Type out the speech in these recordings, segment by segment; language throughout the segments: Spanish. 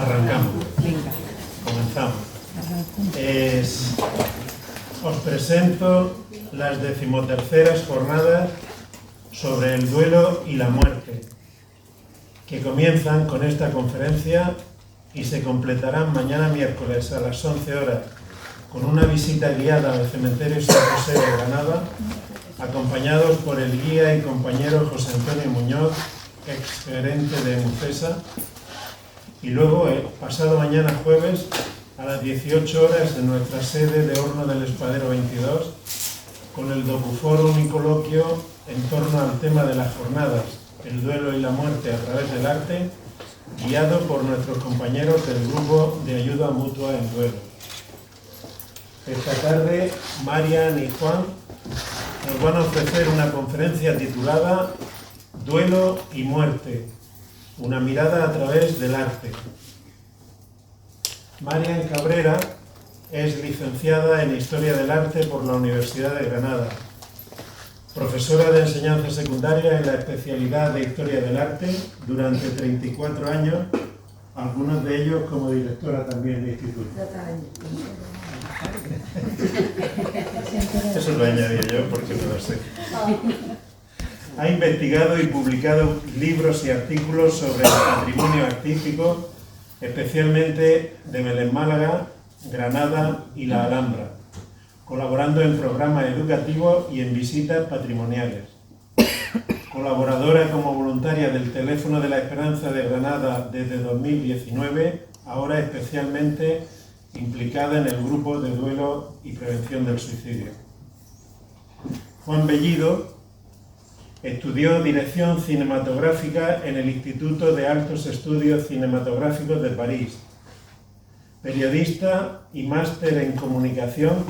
Arrancamos. Comenzamos. Os presento las 13ª jornadas sobre el duelo y la muerte, que comienzan con esta conferencia y se completarán mañana miércoles a las 11 horas con una visita guiada al cementerio San José de Granada, acompañados por el guía y compañero José Antonio Muñoz, ex gerente de Mufesa, y luego pasado mañana jueves a las 18 horas en nuestra sede de Horno del Espadero 22 con el docuforum y coloquio en torno al tema de las jornadas, el duelo y la muerte a través del arte, guiado por nuestros compañeros del grupo de ayuda mutua en duelo. Esta tarde, Marian y Juan nos van a ofrecer una conferencia titulada Duelo y muerte, una mirada a través del arte. Marian Cabrera es licenciada en Historia del Arte por la Universidad de Granada, profesora de enseñanza secundaria en la especialidad de Historia del Arte durante 34 años, algunos de ellos como directora también de instituto. Eso lo añadí yo porque no lo sé. Ha investigado y publicado libros y artículos sobre el patrimonio artístico, especialmente de Belén Málaga, Granada y la Alhambra, colaborando en programas educativos y en visitas patrimoniales. Colaboradora como voluntaria del Teléfono de la Esperanza de Granada desde 2019, ahora especialmente implicada en el grupo de duelo y prevención del suicidio. Juan Bellido estudió dirección cinematográfica en el Instituto de Altos Estudios Cinematográficos de París, periodista y máster en comunicación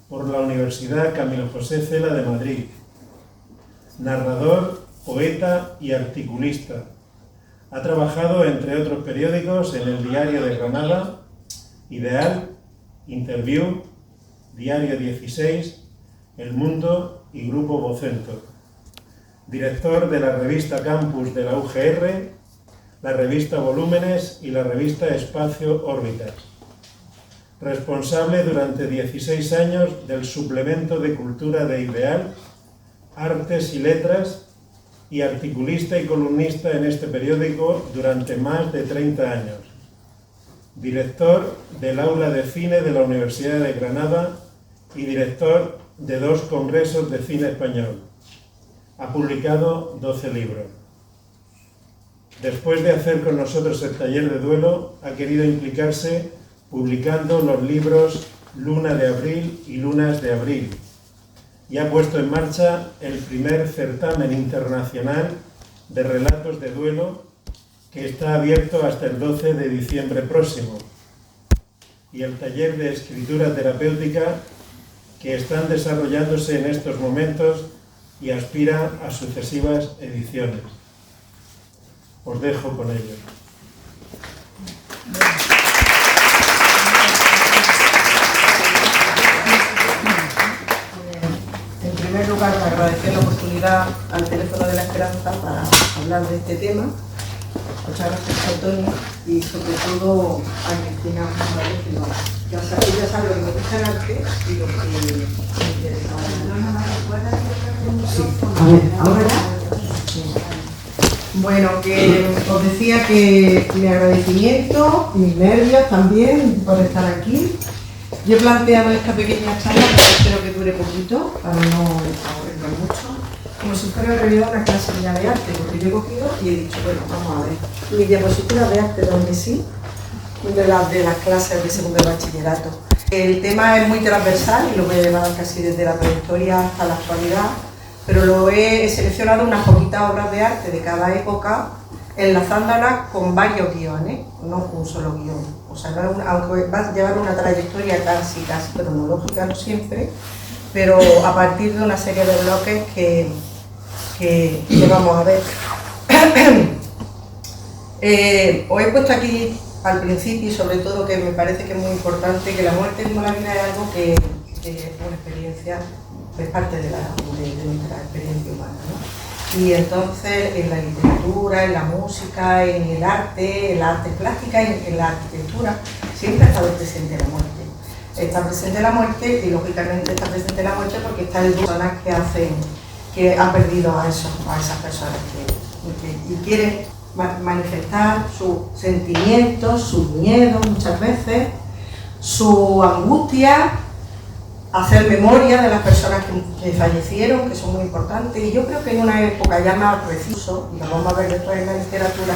por la Universidad Camilo José Cela de Madrid, narrador, poeta y articulista. Ha trabajado, entre otros periódicos, en el Diario de Granada, Ideal, Interview, Diario 16, El Mundo y Grupo Vocento. Director de la revista Campus de la UGR, la revista Volúmenes y la revista Espacio Órbitas. Responsable durante 16 años del suplemento de cultura de Ideal, Artes y Letras, y articulista y columnista en este periódico durante más de 30 años. Director del Aula de Cine de la Universidad de Granada y director de 2 congresos de cine español. Ha publicado 12 libros. Después de hacer con nosotros el taller de duelo, ha querido implicarse publicando los libros Luna de Abril y Lunas de Abril, y ha puesto en marcha el primer certamen internacional de relatos de duelo que está abierto hasta el 12 de diciembre próximo, y el taller de escritura terapéutica que están desarrollándose en estos momentos y aspira a sucesivas ediciones. Os dejo con ello. En primer lugar, agradecer la oportunidad al Teléfono de la Esperanza para hablar de este tema. Muchas gracias a Antonio y sobre todo a Cristina González, que ella sabe lo que me gusta el arte y lo que me interesa. Sí. A ver, ahora. Bueno, que os decía que mi agradecimiento, mis nervios también por estar aquí. Yo he planteado esta pequeña charla, que espero que dure poquito, para no aburrirme mucho, como si fuera en realidad una clase de arte, porque yo he cogido y he dicho, bueno, vamos a ver, mi diapositiva de arte donde sí, de las clases de segundo de bachillerato. El tema es muy transversal y lo voy a llevar casi desde la prehistoria hasta la actualidad, pero lo he seleccionado unas poquitas obras de arte de cada época, enlazándolas con varios guiones, no un solo guión. O sea, no aunque va a llevar una trayectoria casi cronológica, no siempre, pero a partir de una serie de bloques que vamos a ver. Os he puesto aquí al principio y sobre todo que me parece que es muy importante que la muerte como la vida es algo que es una experiencia, es parte de nuestra experiencia humana, ¿no? Y entonces en la literatura, en la música, en el arte plástica, en la arquitectura, siempre ha estado presente la muerte. Está presente la muerte y lógicamente está presente la muerte porque está el personas que han perdido a esas personas y quieren manifestar sus sentimientos, sus miedos muchas veces, su angustia, hacer memoria de las personas que fallecieron, que son muy importantes, y yo creo que en una época ya más preciso, y lo vamos a ver después en la literatura,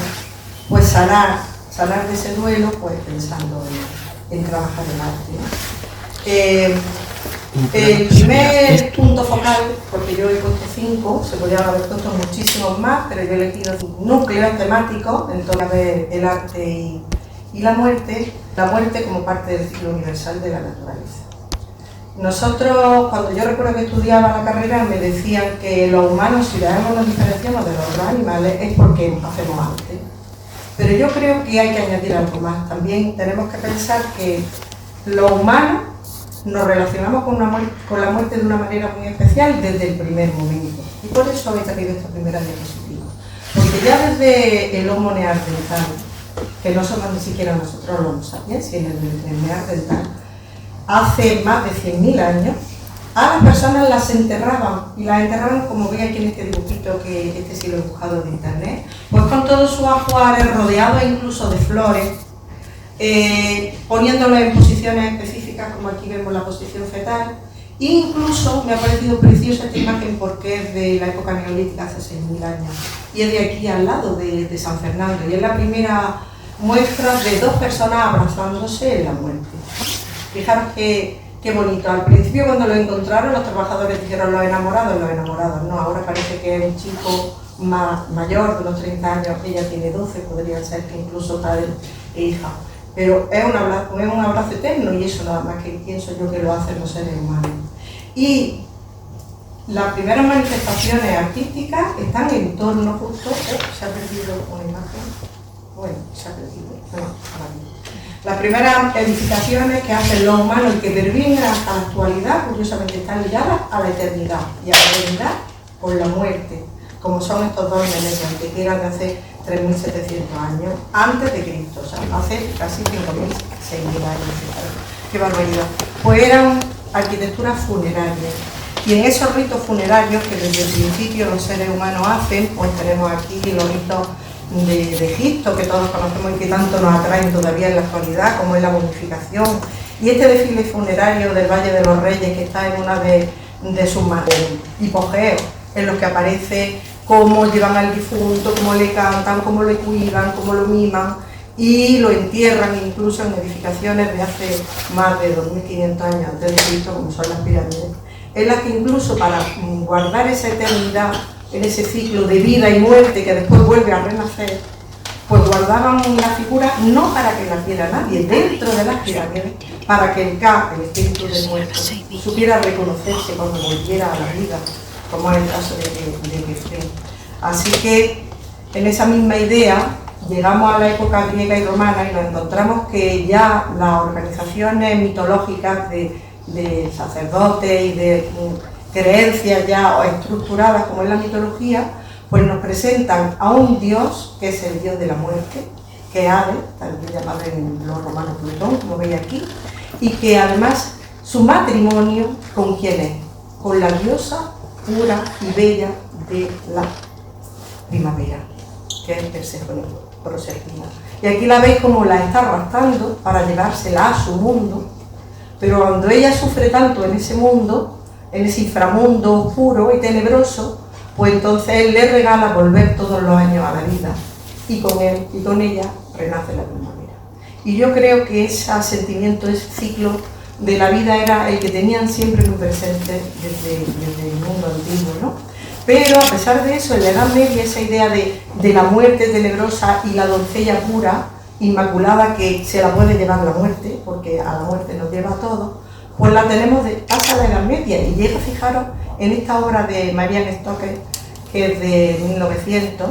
pues sanar de ese duelo, pues pensando en trabajar el arte, ¿no? El primer punto focal, porque yo he puesto 5, se podrían haber puesto muchísimos más, pero yo he elegido núcleos temáticos en torno a ver el arte y la muerte como parte del ciclo universal de la naturaleza. Nosotros, cuando yo recuerdo que estudiaba la carrera, me decían que los humanos, si nos diferenciamos de los otros animales, es porque hacemos arte. Pero yo creo que hay que añadir algo más. También tenemos que pensar que los humanos nos relacionamos con la muerte de una manera muy especial desde el primer momento. Y por eso he traído esta primera diapositiva. Porque ya desde el Homo neandertal, que no somos ni siquiera nosotros los Homo sapiens, sino el neandertal, hace más de 100.000 años, a las personas las enterraban, y las enterraban como veis aquí en este dibujito, que este sí lo he buscado de internet, pues con todos sus ajuares, rodeados incluso de flores, poniéndolos en posiciones específicas, como aquí vemos la posición fetal. Incluso me ha parecido preciosa esta imagen porque es de la época neolítica, hace 6.000 años, y es de aquí al lado de San Fernando, y es la primera muestra de dos personas abrazándose en la muerte. Fijaros qué bonito. Al principio, cuando lo encontraron, los trabajadores dijeron los enamorados, no, ahora parece que es un chico mayor, de unos 30 años, ella tiene 12, podría ser que incluso padre e hija. Pero es un abrazo eterno, y eso nada más que pienso yo que lo hacen los seres humanos. Y las primeras manifestaciones artísticas están en torno justo... se ha perdido una imagen. Bueno, se ha perdido. Las primeras edificaciones que hacen los humanos y que perviven hasta la actualidad, curiosamente, están ligadas a la eternidad y a la eternidad con la muerte, como son estos dos elementos, que eran de hace 3.700 años, antes de Cristo, o sea, hace casi 5.000, 6.000 años. ¡Qué barbaridad! Pues eran arquitecturas funerarias. Y en esos ritos funerarios que desde el principio los seres humanos hacen, pues tenemos aquí los ritos de Egipto, que todos conocemos y que tanto nos atraen todavía en la actualidad, como es la momificación, y este desfile funerario del Valle de los Reyes, que está en una de sus hipogeos, en los que aparece cómo llevan al difunto, cómo le cantan, cómo le cuidan, cómo lo miman, y lo entierran incluso en edificaciones de hace más de 2.500 años antes de Cristo, como son las pirámides, en las que incluso para guardar esa eternidad en ese ciclo de vida y muerte que después vuelve a renacer, pues guardaban una figura no para que la viera nadie dentro de las pirámides, para que el espíritu del muerto, supiera reconocerse cuando volviera a la vida, como es el caso de Gefrén. Así que en esa misma idea llegamos a la época griega y romana y nos encontramos que ya las organizaciones mitológicas de sacerdotes y de creencias ya estructuradas como en la mitología, pues nos presentan a un dios que es el dios de la muerte, que es Hades, también llamado en los romanos Plutón, como veis aquí, y que además su matrimonio, ¿con quién es? Con la diosa pura y bella de la primavera, que es Perséfone, Proserpina. Y aquí la veis como la está arrastrando para llevársela a su mundo, pero cuando ella sufre tanto en ese mundo, en ese inframundo oscuro y tenebroso, pues entonces él le regala volver todos los años a la vida, y con él y con ella renace la primavera. Y yo creo que ese sentimiento, ese ciclo de la vida era el que tenían siempre muy presente desde el mundo antiguo, ¿no? Pero a pesar de eso, en la Edad Media, esa idea de la muerte tenebrosa y la doncella pura, inmaculada, que se la puede llevar la muerte, porque a la muerte nos lleva a todos, pues la tenemos hasta la Edad Media, y llega, fijaros, en esta obra de Marianne Stoker, que es de 1900,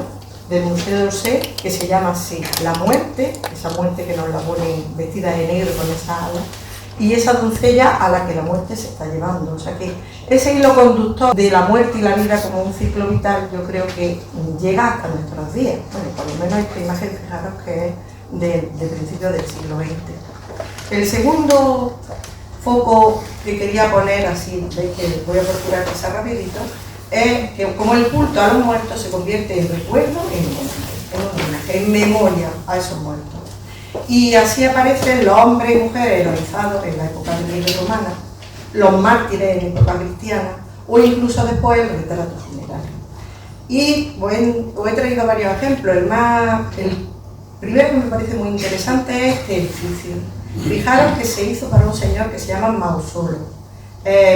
del Museo d'Orsay, que se llama así, La muerte, esa muerte que nos la ponen vestida de negro con esa ala, y esa doncella a la que la muerte se está llevando. O sea que ese hilo conductor de la muerte y la vida como un ciclo vital, yo creo que llega hasta nuestros días. Bueno, por lo menos esta imagen, fijaros que es de principios del siglo XX. El segundo foco que quería poner, así veis que voy a procurar que sea rapidito, es que como el culto a los muertos se convierte en recuerdo, en memoria a esos muertos. Y así aparecen los hombres y mujeres heroizados en la época romana, los mártires en la época cristiana, o incluso después el retrato funerario. Y os he traído varios ejemplos. El primero que me parece muy interesante es este edificio. Fijaros que se hizo para un señor que se llama Mausolo,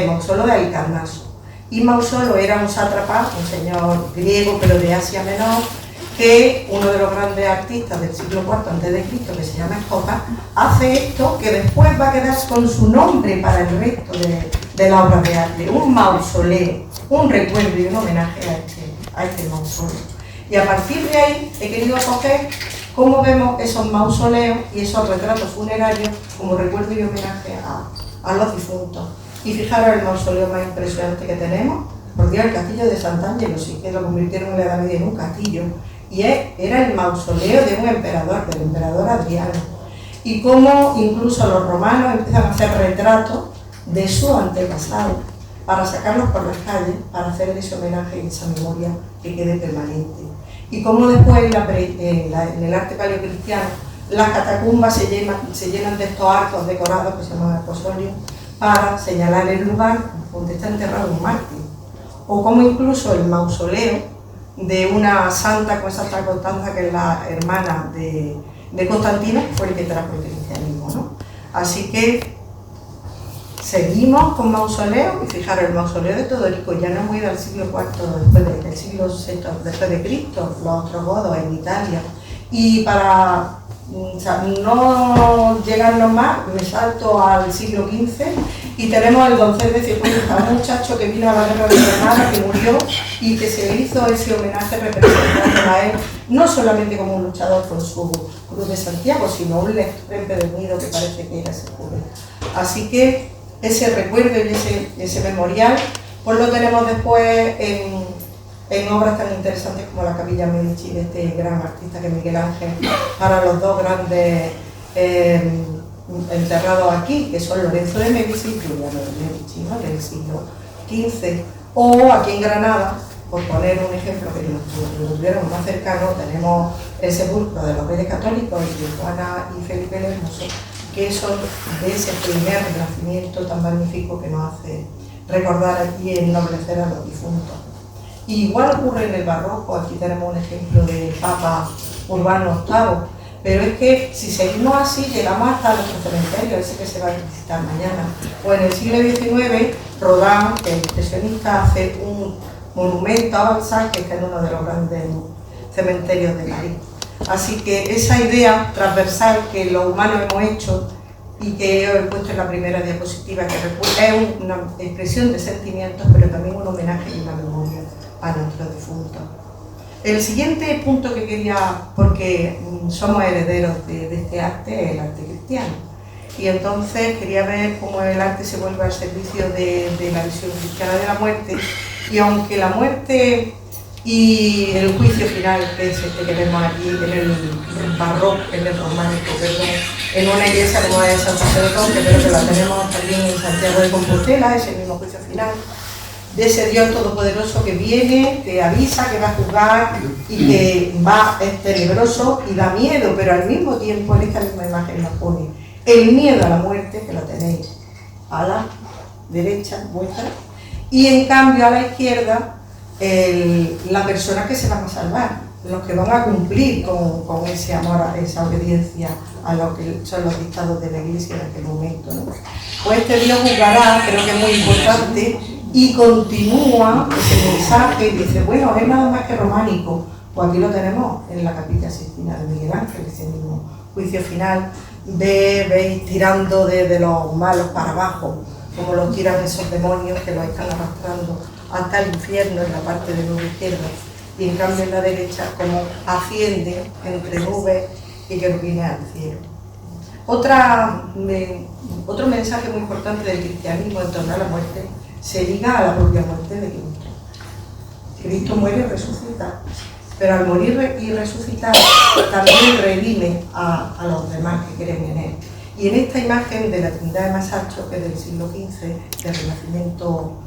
Mausolo de Halicarnaso. Y Mausolo era un sátrapa, un señor griego, pero de Asia Menor, que uno de los grandes artistas del siglo IV a.C., que se llama Escopa, hace esto que después va a quedar con su nombre para el resto de la obra de arte, un mausoleo, un recuerdo y un homenaje a este mausoleo. Y a partir de ahí he querido coger cómo vemos esos mausoleos y esos retratos funerarios como recuerdo y homenaje a los difuntos. Y fijaros el mausoleo más impresionante que tenemos, por Dios, el castillo de Sant'Angelo, sí que lo convirtieron en la Edad Media en un castillo, y era el mausoleo de un emperador, del emperador Adriano. Y cómo incluso los romanos empiezan a hacer retratos de sus antepasados para sacarlos por las calles, para hacer ese homenaje y esa memoria que quede permanente. Y cómo después en el arte paleocristiano las catacumbas se llenan de estos arcos decorados que se llaman arcosolium para señalar el lugar donde está enterrado un mártir. O como incluso el mausoleo de una santa como Santa Constanza, que es la hermana de Constantino, fue el que trajo el cristianismo, ¿no? Así que seguimos con mausoleos, y fijaros, el mausoleo de Teodorico ya no hemos ido al siglo IV después del siglo VI después de Cristo, los ostrogodos en Italia. Y para no llegarnos más, me salto al siglo XV y tenemos el doncel de Cifuentes, un muchacho que vino a la guerra de Granada, que murió y que se le hizo ese homenaje representando a él, no solamente como un luchador con su cruz de Santiago, sino un lector empedernido que parece que era ese joven. Así que ese recuerdo y ese memorial, pues lo tenemos después en obras tan interesantes como la Capilla Medici de este gran artista que es Miguel Ángel, para los dos grandes enterrados aquí, que son Lorenzo de Medici y Giuliano de Medici, ¿no?, del siglo XV. O aquí en Granada, por poner un ejemplo que nos tuvieron más cercano, tenemos el sepulcro de los Reyes Católicos y de Juana y Felipe el Hermoso, que son de ese primer renacimiento tan magnífico que nos hace recordar y ennoblecer a los difuntos. Igual ocurre en el barroco. Aquí tenemos un ejemplo del Papa Urbano VIII, pero es que si seguimos así llegamos hasta nuestro cementerio, ese que se va a visitar mañana. O en el siglo XIX, Rodin, el impresionista, hace un monumento a Balzac que está en uno de los grandes cementerios de París. Así que esa idea transversal que los humanos hemos hecho y que os he puesto en la primera diapositiva, que es una expresión de sentimientos, pero también un homenaje y una memoria a nuestros difuntos. El siguiente punto que quería, porque somos herederos de este arte, es el arte cristiano. Y entonces quería ver cómo el arte se vuelve al servicio de la visión cristiana de la muerte. Y aunque la muerte y el juicio final, que es este que vemos aquí en el barroco, en el románico, perdón, en una iglesia como es San José de pero que la tenemos también en Santiago de Compostela, ese mismo juicio final, de ese Dios todopoderoso que viene, que avisa, que va a juzgar y que es tenebroso y da miedo, pero al mismo tiempo en esta misma imagen nos pone el miedo a la muerte, que lo tenéis a la derecha vuestra, y en cambio a la izquierda la persona que se van a salvar, los que van a cumplir con ese amor, esa obediencia a lo que son los dictados de la Iglesia en aquel momento, ¿no? Pues este Dios juzgará, creo que es muy importante, y continúa ese mensaje y dice, bueno, es nada más que románico. Pues aquí lo tenemos en la Capilla Sixtina de Miguel Ángel, ese mismo juicio final. Veis tirando de los malos para abajo, como los tiran esos demonios que los están arrastrando hasta el infierno en la parte de nube izquierda, y en cambio en la derecha como asciende entre nubes y querubines al cielo. Otro mensaje muy importante del cristianismo en torno a la muerte se liga a la propia muerte de Cristo. Cristo muere y resucita, pero al morir y resucitar también redime a los demás que creen en él. Y en esta imagen de la Trinidad de Masaccio, que es del siglo XV, del Renacimiento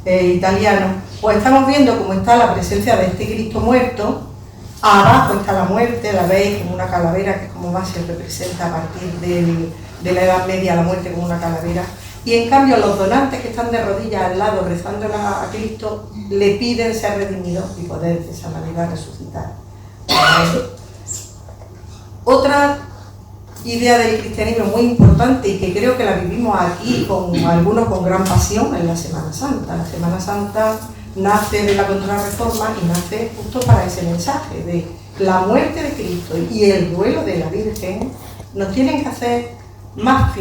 italiano, pues estamos viendo cómo está la presencia de este Cristo muerto. Abajo está la muerte, la veis como una calavera, que es como más se representa a partir de la Edad Media la muerte como una calavera. Y en cambio los donantes que están de rodillas al lado rezando a Cristo le piden ser redimidos y poder de esa manera resucitar. Otra idea del cristianismo muy importante y que creo que la vivimos aquí algunos con gran pasión en la Semana Santa. La Semana Santa nace de la Contrarreforma y nace justo para ese mensaje de la muerte de Cristo y el duelo de la Virgen nos tienen que hacer más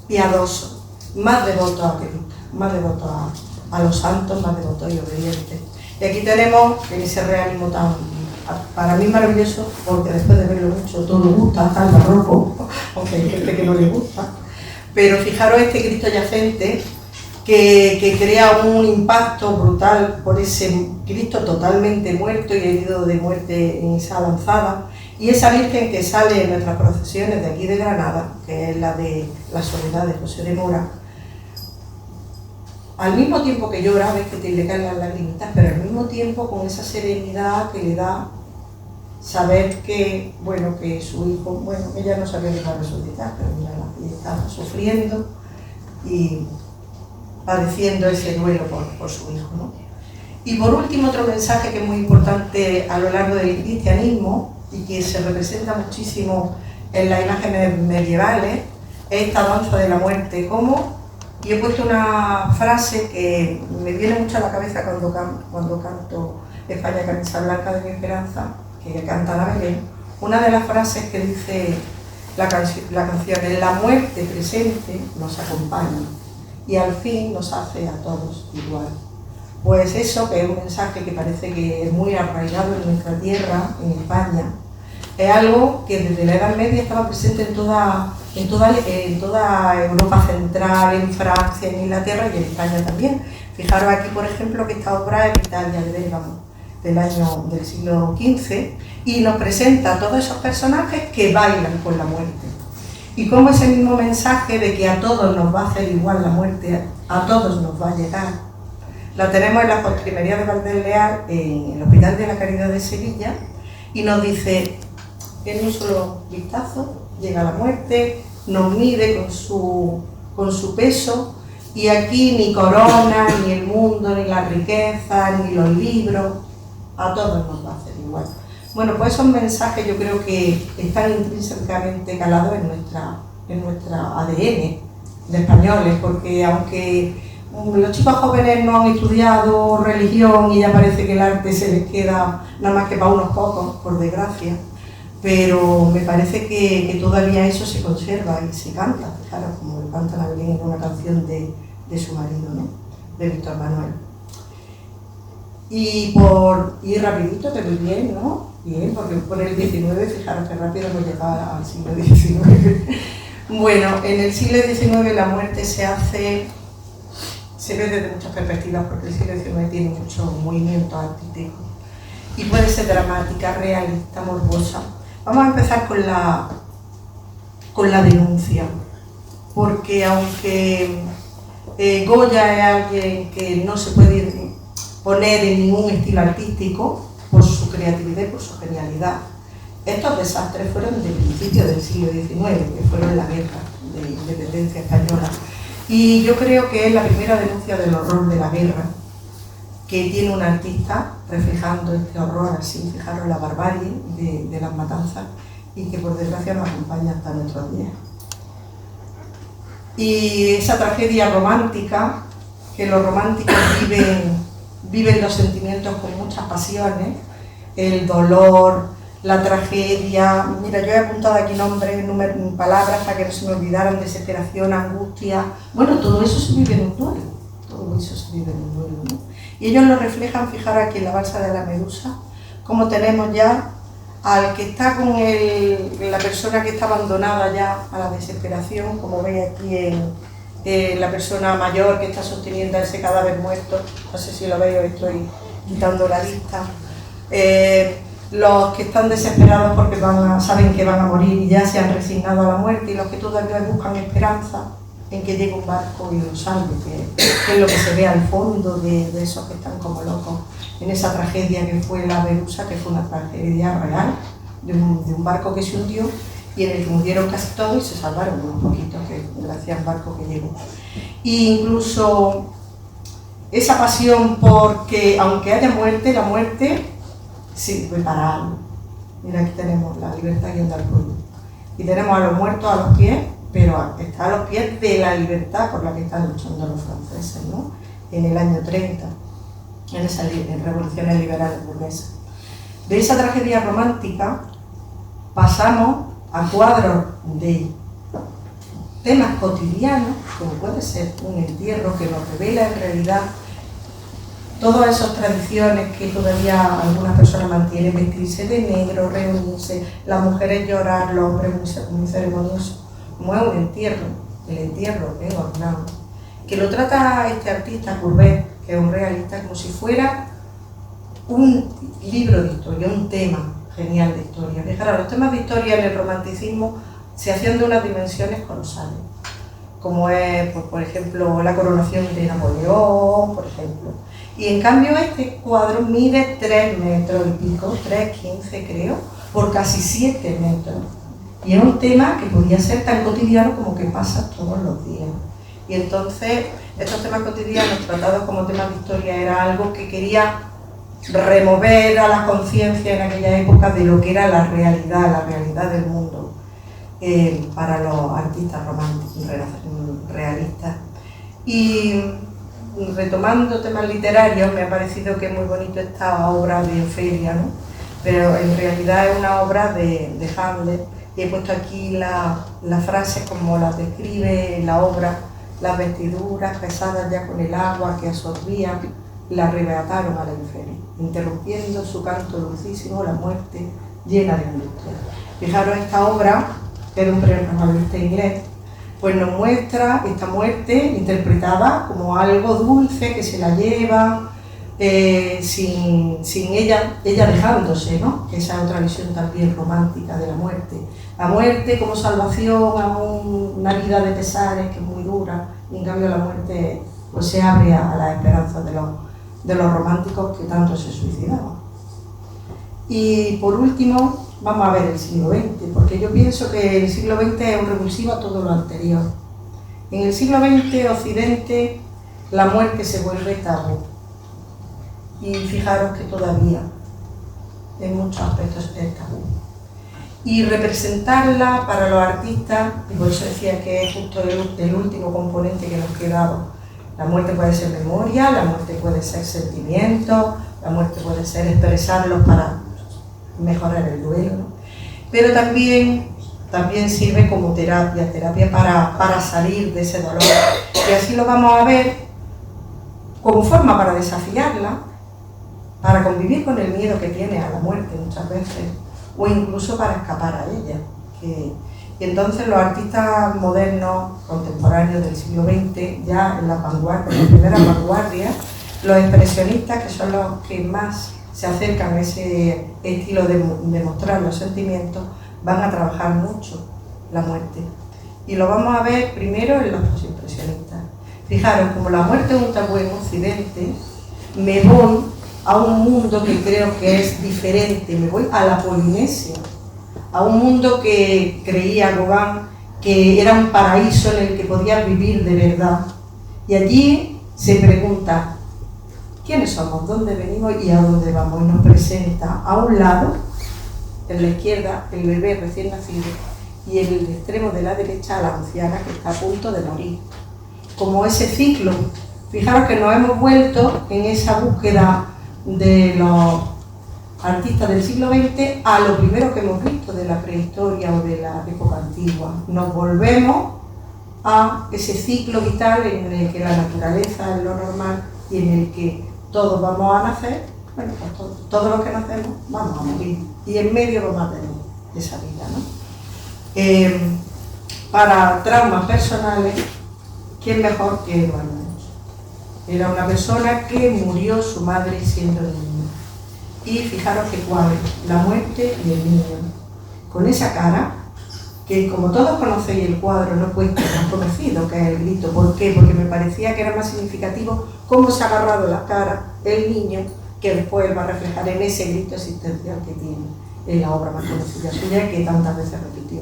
piadosos, más devotos a Cristo, más devotos a los santos, más devotos y obedientes. Y aquí tenemos ese realismo tan, para mí maravilloso, porque después de verlo mucho todo gusta, hasta el barroco, aunque hay gente que no le gusta, pero fijaros este Cristo yacente que crea un impacto brutal por ese Cristo totalmente muerto y herido de muerte en esa lanzada, y esa Virgen que sale en nuestras procesiones de aquí de Granada, que es la de la Soledad de José de Mora, al mismo tiempo que llora, ves que te le caen las lagrimitas, pero al mismo tiempo con esa serenidad que le da saber que, bueno, que su hijo, bueno, ella no sabía que iba a resucitar, pero mira, ella estaba sufriendo y padeciendo ese duelo por su hijo, ¿no? Y por último, otro mensaje que es muy importante a lo largo del cristianismo y que se representa muchísimo en las imágenes medievales es esta danza de la muerte. ¿Cómo? Y he puesto una frase que me viene mucho a la cabeza cuando canto España camisa blanca de mi esperanza, que canta la Belén. Una de las frases que dice la canción es: la muerte presente nos acompaña y al fin nos hace a todos igual. Pues eso, que es un mensaje que parece que es muy arraigado en nuestra tierra, en España, es algo que desde la Edad Media estaba presente en toda Europa central, en Francia, en Inglaterra y en España también. Fijaros aquí, por ejemplo, que esta obra es Italia de Bérgamo, del siglo XV, y nos presenta a todos esos personajes que bailan con la muerte. Y como ese mismo mensaje de que a todos nos va a hacer igual la muerte, a todos nos va a llegar, la tenemos en la Postrimería de Valdés Leal, en el Hospital de la Caridad de Sevilla, y nos dice que en un solo vistazo llega la muerte, nos mide con su peso, y aquí ni corona, ni el mundo, ni la riqueza, ni los libros, a todos nos va a hacer igual. Bueno, pues esos mensajes yo creo que están intrínsecamente calados en nuestra ADN de españoles, porque aunque los chicos jóvenes no han estudiado religión y ya parece que el arte se les queda nada más que para unos pocos, por desgracia, pero me parece que todavía eso se conserva y se canta, claro, como lo canta la Belén en una canción de su marido, ¿no? De Víctor Manuel. Y por ir rapidito, que muy bien, ¿no? Bien, porque por el XIX, fijaros que rápido hemos llegado al siglo XIX. Bueno, en el siglo XIX la muerte se ve desde muchas perspectivas, porque el siglo XIX tiene mucho movimiento artístico y puede ser dramática, realista, morbosa. Vamos a empezar con la denuncia, porque aunque Goya es alguien que no se puede poner en ningún estilo artístico por su creatividad y por su genialidad, estos desastres fueron del principio del siglo XIX, que fueron la guerra de independencia española. Y yo creo que es la primera denuncia del horror de la guerra que tiene un artista reflejando este horror así, fijaros la barbarie de las matanzas, y que por desgracia nos acompaña hasta nuestros días. Y esa tragedia romántica, que los románticos viven los sentimientos con muchas pasiones, el dolor, la tragedia. Mira, yo he apuntado aquí nombres, palabras para que no se me olvidaran: desesperación, angustia. Bueno, todo eso se vive en un duelo, todo eso se vive en un duelo, ¿no? Y ellos lo reflejan, fijaros aquí en la balsa de la Medusa, como tenemos ya al que está con la persona que está abandonada ya a la desesperación, como veis aquí en la persona mayor que está sosteniendo a ese cadáver muerto, no sé si lo veis, os estoy quitando la vista. Los que están desesperados porque saben que van a morir y ya se han resignado a la muerte, y los que todavía buscan esperanza en que llegue un barco y los salve, que es lo que se ve al fondo de esos que están como locos en esa tragedia que fue la Verusa, que fue una tragedia real de un barco que se hundió y en el que murieron casi todos y se salvaron unos poquitos que gracias al barco que llegó. E incluso esa pasión porque aunque haya muerte, la muerte sirve para algo. Mira, aquí tenemos la libertad guiando al pueblo y tenemos a los muertos a los pies, pero está a los pies de la libertad por la que están luchando los franceses, ¿no? En el año 30, en esas revoluciones liberales burguesas. De esa tragedia romántica pasamos a cuadros de temas cotidianos, como puede ser un entierro, que nos revela en realidad todas esas tradiciones que todavía algunas personas mantienen: vestirse de negro, reunirse, las mujeres llorar, los hombres muy ceremoniosos, como es un entierro, el entierro en Ornano, que lo trata este artista Courbet, que es un realista, como si fuera un libro de historia, un tema genial de historia. Fijaros, los temas de historia en el romanticismo se hacían de unas dimensiones colosales, como es, pues, por ejemplo, la coronación de Napoleón, por ejemplo. Y en cambio este cuadro mide 3 metros y pico, 3,15 creo, por casi 7 metros. Y es un tema que podía ser tan cotidiano como que pasa todos los días. Y entonces estos temas cotidianos tratados como temas de historia era algo que quería remover a la conciencia en aquella época de lo que era la realidad del mundo para los artistas románticos, realistas. Y retomando temas literarios, me ha parecido que es muy bonito esta obra de Ofelia, ¿no? Pero en realidad es una obra de Hamlet, y he puesto aquí las frases como las describe la obra: las vestiduras pesadas ya con el agua que absorbían la arrebataron a la infeliz, interrumpiendo su canto dulcísimo la muerte llena de angustia. Fijaros, esta obra, que es de un prerromanista inglés, pues nos muestra esta muerte interpretada como algo dulce que se la lleva, sin ella dejándose, ¿no? Que esa es otra visión también romántica de la muerte. La muerte como salvación a una vida de pesares que es muy dura, y en cambio la muerte pues se abre a la esperanza de los románticos que tanto se suicidaban. Y por último, vamos a ver el siglo XX, porque yo pienso que el siglo XX es un revulsivo a todo lo anterior. En el siglo XX, Occidente, la muerte se vuelve tabú. Y fijaros que todavía, en muchos aspectos, es tabú. Y representarla para los artistas, y por eso decía que es justo el último componente que nos quedaba. La muerte puede ser memoria, la muerte puede ser sentimiento, la muerte puede ser expresarlo para mejorar el duelo, ¿no? Pero también sirve como terapia para salir de ese dolor. Y así lo vamos a ver como forma para desafiarla, para convivir con el miedo que tiene a la muerte muchas veces, o incluso para escapar a ella. Y entonces los artistas modernos, contemporáneos del siglo XX, ya en la vanguardia, en la primera vanguardia, los expresionistas, que son los que más se acercan a ese estilo de mostrar los sentimientos, van a trabajar mucho la muerte. Y lo vamos a ver primero en los postimpresionistas. Fijaros, como la muerte es un tabú en Occidente, me voy a un mundo que creo que es diferente, me voy a la Polinesia, a un mundo que creía Gauguin que era un paraíso en el que podías vivir de verdad. Y allí se pregunta: ¿quiénes somos? ¿Dónde venimos y a dónde vamos? Y nos presenta a un lado, en la izquierda, el bebé recién nacido, y en el extremo de la derecha a la anciana que está a punto de morir. Como ese ciclo. Fijaros que nos hemos vuelto en esa búsqueda de los artistas del siglo XX a lo primero que hemos visto de la prehistoria o de la época antigua. Nos volvemos a ese ciclo vital en el que la naturaleza es lo normal y en el que todos vamos a nacer, bueno, pues todos los que nacemos vamos a morir. y en medio vamos a tener esa vida, ¿no? Para traumas personales, ¿quién mejor que Eduardo? Era una persona que murió su madre siendo niño. Y fijaros qué cuadro, la muerte y el niño. Con esa cara, que como todos conocéis el cuadro, no puede ser tan conocido, que es el grito. ¿Por qué? Porque me parecía que era más significativo cómo se ha agarrado la cara el niño, que después va a reflejar en ese grito existencial que tiene en la obra más conocida suya, que tantas veces repitió.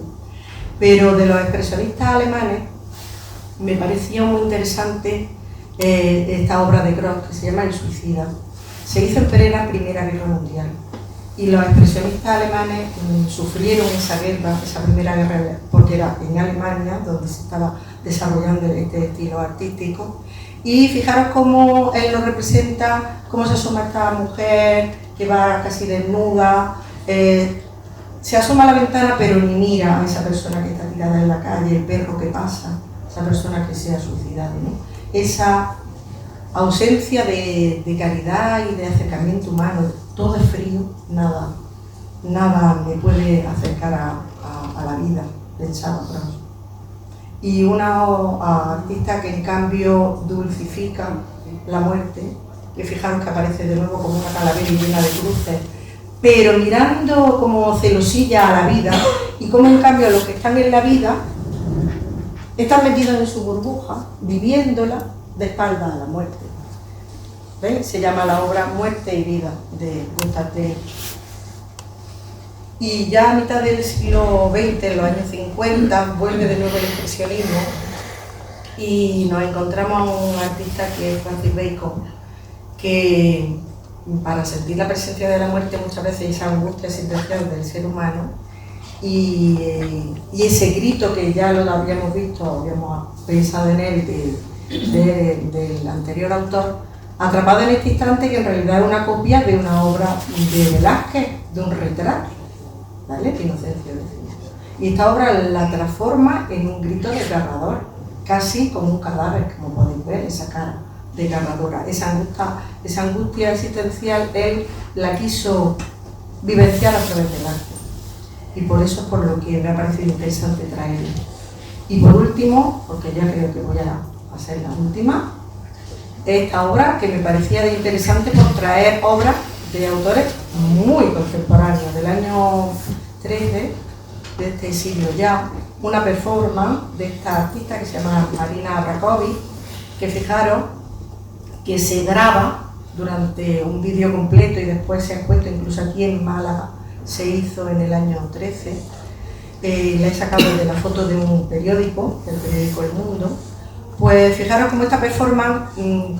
Pero de los expresionistas alemanes, me parecía muy interesante esta obra de Groth, que se llama El suicida. Se hizo en plena Primera Guerra Mundial y los expresionistas alemanes sufrieron esa guerra, esa primera guerra, porque era en Alemania donde se estaba desarrollando este estilo artístico. Y fijaros cómo él lo representa, cómo se asoma esta mujer que va casi desnuda, se asoma a la ventana pero ni mira a esa persona que está tirada en la calle, el perro que pasa, esa persona que se ha suicidado, ¿no? Esa ausencia de caridad y de acercamiento humano, todo es frío, nada me puede acercar a la vida, pensaba Proust. Y una artista que en cambio dulcifica la muerte, que fijaros que aparece de nuevo como una calavera llena de cruces, pero mirando como celosilla a la vida, y como en cambio los que están en la vida están metidos en su burbuja, viviéndola de espaldas a la muerte. ¿Veis? Se llama la obra Muerte y Vida, de Gustav Klimt. Y ya a mitad del siglo XX, en los años 50, vuelve de nuevo el expresionismo y nos encontramos a un artista que es Francis Bacon, que para sentir la presencia de la muerte muchas veces esa angustia existencial del ser humano y ese grito que ya lo habíamos visto, habíamos pensado en él del anterior autor, atrapado en este instante, que en realidad es una copia de una obra de Velázquez, de un retrato, ¿vale? De Inocencio X. Y esta obra la transforma en un grito desgarrador, casi como un cadáver, como podéis ver, esa cara desgarradora, esa angustia existencial, él la quiso vivenciar a través del arte. Y por eso es por lo que me ha parecido interesante traerlo. Y por último, porque ya creo que voy a hacer la última, esta obra que me parecía de interesante por traer obras de autores muy contemporáneos, del año 13, de este siglo ya, una performance de esta artista que se llama Marina Abrakovic, que fijaros que se graba durante un vídeo completo y después se ha puesto incluso aquí en Málaga, se hizo en el año 13, la he sacado de la foto de un periódico, el periódico El Mundo. Pues fijaros cómo esta performance,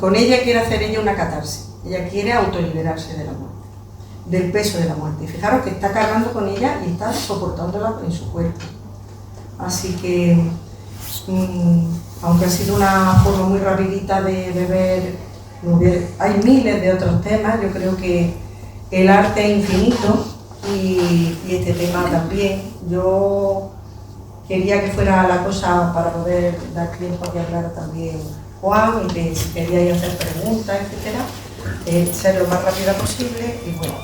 con ella quiere hacer ella una catarsis, ella quiere autoliberarse de la muerte, del peso de la muerte. Y fijaros que está cargando con ella y está soportándola en su cuerpo. Así que, aunque ha sido una forma muy rapidita de ver, hay miles de otros temas, yo creo que el arte es infinito y este tema también. Yo quería que fuera la cosa para poder dar tiempo a que hablara también Juan y que si queríais hacer preguntas, etcétera, ser lo más rápida posible. Y bueno,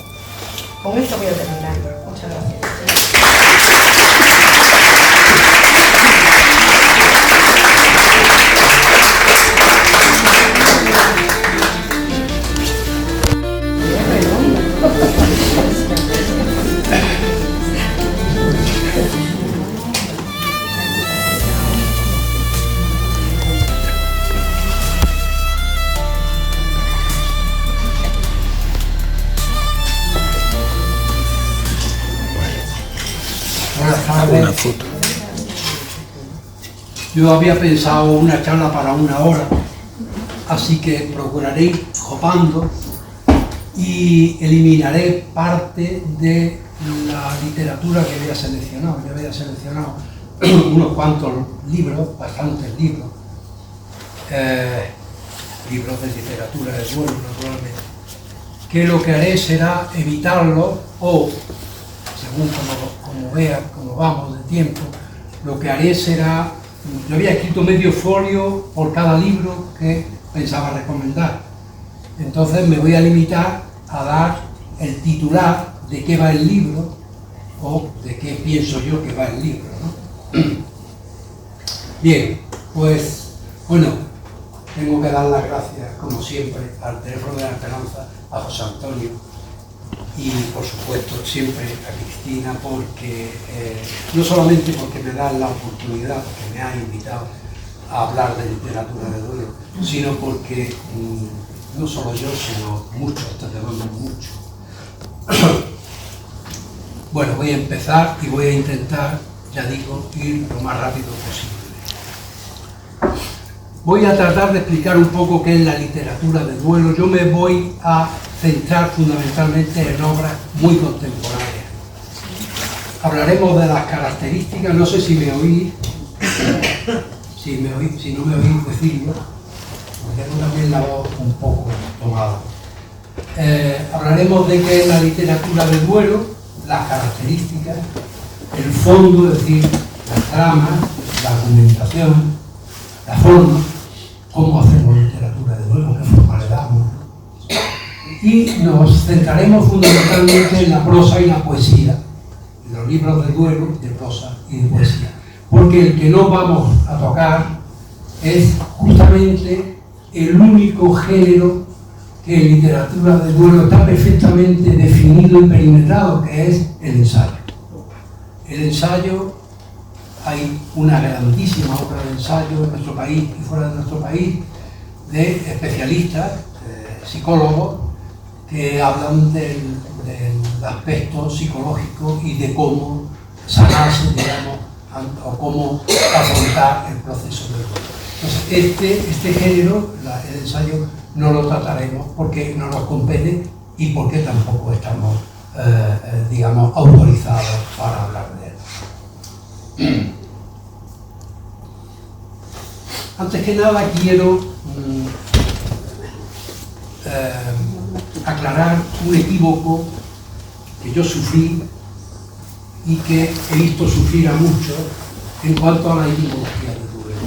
con esto voy a terminar. Muchas gracias. Una foto. Yo había pensado una charla para 1 hora, así que procuraré ir copando y eliminaré parte de la literatura que había seleccionado. Yo había seleccionado unos cuantos libros, bastantes libros, libros de literatura de duelo, naturalmente, que lo que haré será evitarlo o, según como vea, como vamos de tiempo, lo que haré será, yo había escrito medio folio por cada libro que pensaba recomendar, entonces me voy a limitar a dar el titular de qué va el libro o de qué pienso yo que va el libro, ¿no? Bien, pues bueno, tengo que dar las gracias, como siempre, al Teléfono de la Esperanza, a José Antonio y, por supuesto, siempre a Cristina, porque no solamente porque me dan la oportunidad, porque me ha invitado a hablar de literatura de duelo, sino porque no solo yo, sino muchos, te debemos mucho. Bueno, voy a empezar y voy a intentar, ya digo, ir lo más rápido posible. Voy a tratar de explicar un poco qué es la literatura de duelo. Yo me voy a centrar fundamentalmente en obras muy contemporáneas. Hablaremos de las características, no sé si me oís, si no me oís decirlo, porque tengo también la voz un poco tomada. Hablaremos de qué es la literatura de duelo, las características, el fondo, es decir, la trama, la argumentación, la forma, cómo hacemos literatura de duelo, qué forma le damos. Y nos centraremos fundamentalmente en la prosa y la poesía, en los libros de duelo, de prosa y de poesía. Porque el que no vamos a tocar es justamente el único género que en literatura de duelo está perfectamente definido y perimetrado, que es el ensayo. El ensayo, hay una grandísima obra de ensayo en nuestro país y fuera de nuestro país, de especialistas, psicólogos, que hablan del aspecto psicológico y de cómo sanarse, digamos, o cómo afrontar el proceso de duelo. Entonces, este género, el ensayo, no lo trataremos porque no nos compete y porque tampoco estamos, digamos, autorizados para hablar de él. Antes que nada quiero aclarar un equívoco que yo sufrí y que he visto sufrir a muchos en cuanto a la etimología de duelo.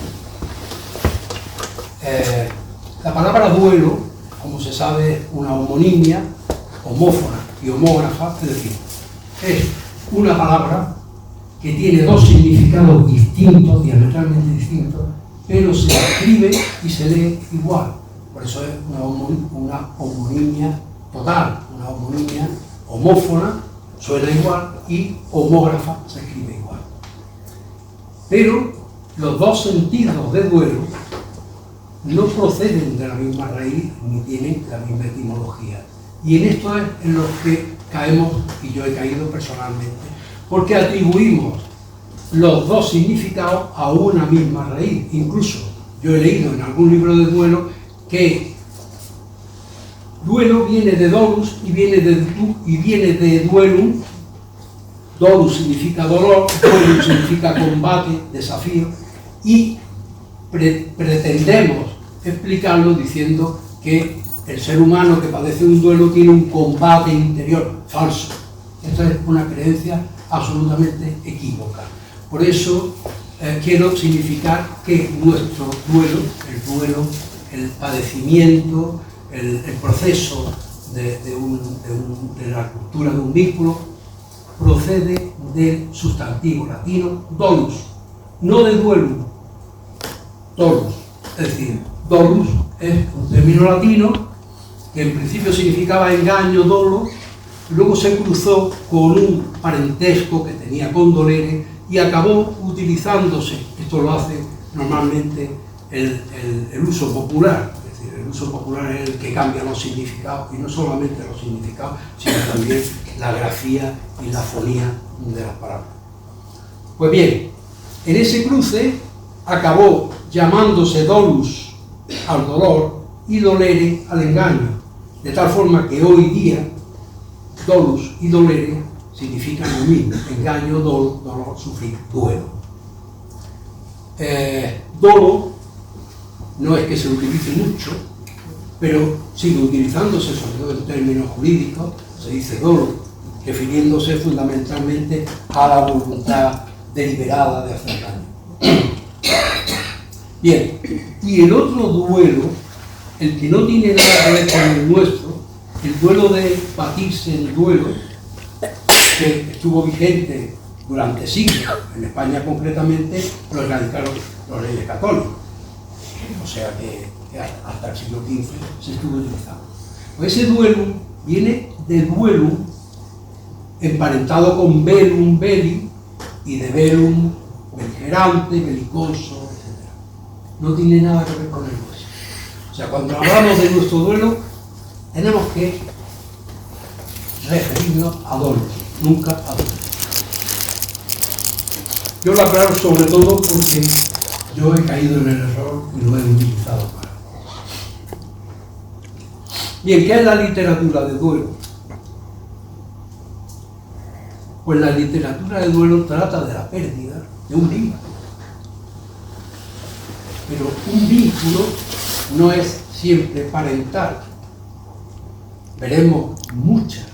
La palabra duelo, como se sabe, es una homonimia, homófona y homógrafa, es decir, es una palabra que tiene dos significados distintos, diametralmente distintos, pero se escribe y se lee igual. Por eso es una homonimia total, una homonimia homófona, suena igual, y homógrafa, se escribe igual. Pero los dos sentidos de duelo no proceden de la misma raíz ni tienen la misma etimología. Y en esto es en lo que caemos, y yo he caído personalmente, porque atribuimos los dos significados a una misma raíz. Incluso yo he leído en algún libro de duelo que duelo viene de dolus y viene de duelum. Dolus significa dolor, duelum significa combate, desafío, y pretendemos explicarlo diciendo que el ser humano que padece un duelo tiene un combate interior. Falso. Esta es una creencia absolutamente equívoca. Por eso quiero significar que nuestro duelo, el padecimiento, el proceso de la ruptura de un vínculo, procede del sustantivo latino dolus, no de duelo, dolus. Es decir, dolus es un término latino que en principio significaba engaño, dolo, luego se cruzó con un parentesco que tenía con dolere y acabó utilizándose, esto lo hace normalmente el uso popular, es decir, el uso popular es el que cambia los significados, y no solamente los significados, sino también la grafía y la fonía de las palabras. Pues bien, en ese cruce acabó llamándose dolus al dolor y dolere al engaño, de tal forma que hoy día dolus y dolere significan lo mismo: engaño, dolo, dolor, sufrir, duelo. Dolo no es que se utilice mucho, pero sigue utilizándose, sobre todo en términos jurídicos, se dice dolo, refiriéndose fundamentalmente a la voluntad deliberada de hacer daño. Bien, y el otro duelo, el que no tiene nada que ver con el nuestro, el duelo de batirse en duelo, que estuvo vigente durante siglos, en España concretamente, lo erradicaron los Reyes Católicos. O sea que hasta el siglo XV se estuvo utilizando. Pues ese duelo viene de duelo emparentado con velum, belli, y de velum, beligerante, belicoso, etc. No tiene nada que ver con el hueso. O sea, cuando hablamos de nuestro duelo, tenemos que referirnos a dolor, nunca a dolor. Yo lo aclaro sobre todo porque yo he caído en el error y lo he utilizado para. Bien, ¿qué es la literatura de duelo? Pues la literatura de duelo trata de la pérdida de un vínculo. Pero un vínculo no es siempre parental. Veremos mucha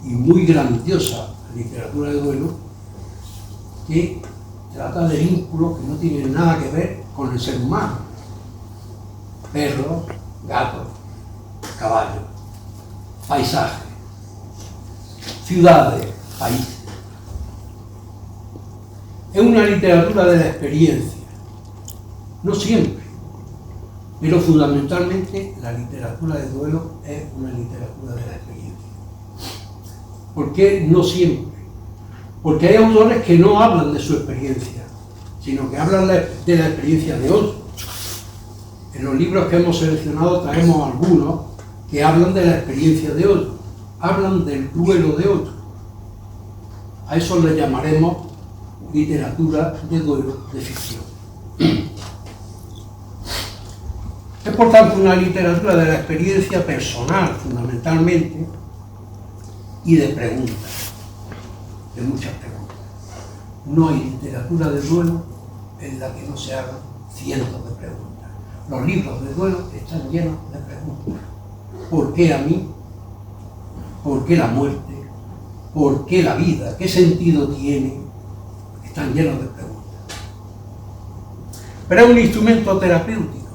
y muy grandiosa literatura de duelo que trata de vínculos que no tienen nada que ver con el ser humano. Perros, gatos, caballos, paisajes, ciudades, países. Es una literatura de la experiencia, no siempre, pero fundamentalmente la literatura de duelo es una literatura de la experiencia. ¿Por qué no siempre? Porque hay autores que no hablan de su experiencia, sino que hablan de la experiencia de otros. En los libros que hemos seleccionado traemos algunos que hablan de la experiencia de otros, hablan del duelo de otros. A eso le llamaremos literatura de duelo de ficción. Es por tanto una literatura de la experiencia personal, fundamentalmente, y de preguntas, de muchas preguntas. No hay literatura de duelo en la que no se hagan cientos de preguntas. Los libros de duelo están llenos de preguntas. ¿Por qué a mí? ¿Por qué la muerte? ¿Por qué la vida? ¿Qué sentido tiene? Están llenos de preguntas. Pero es un instrumento terapéutico.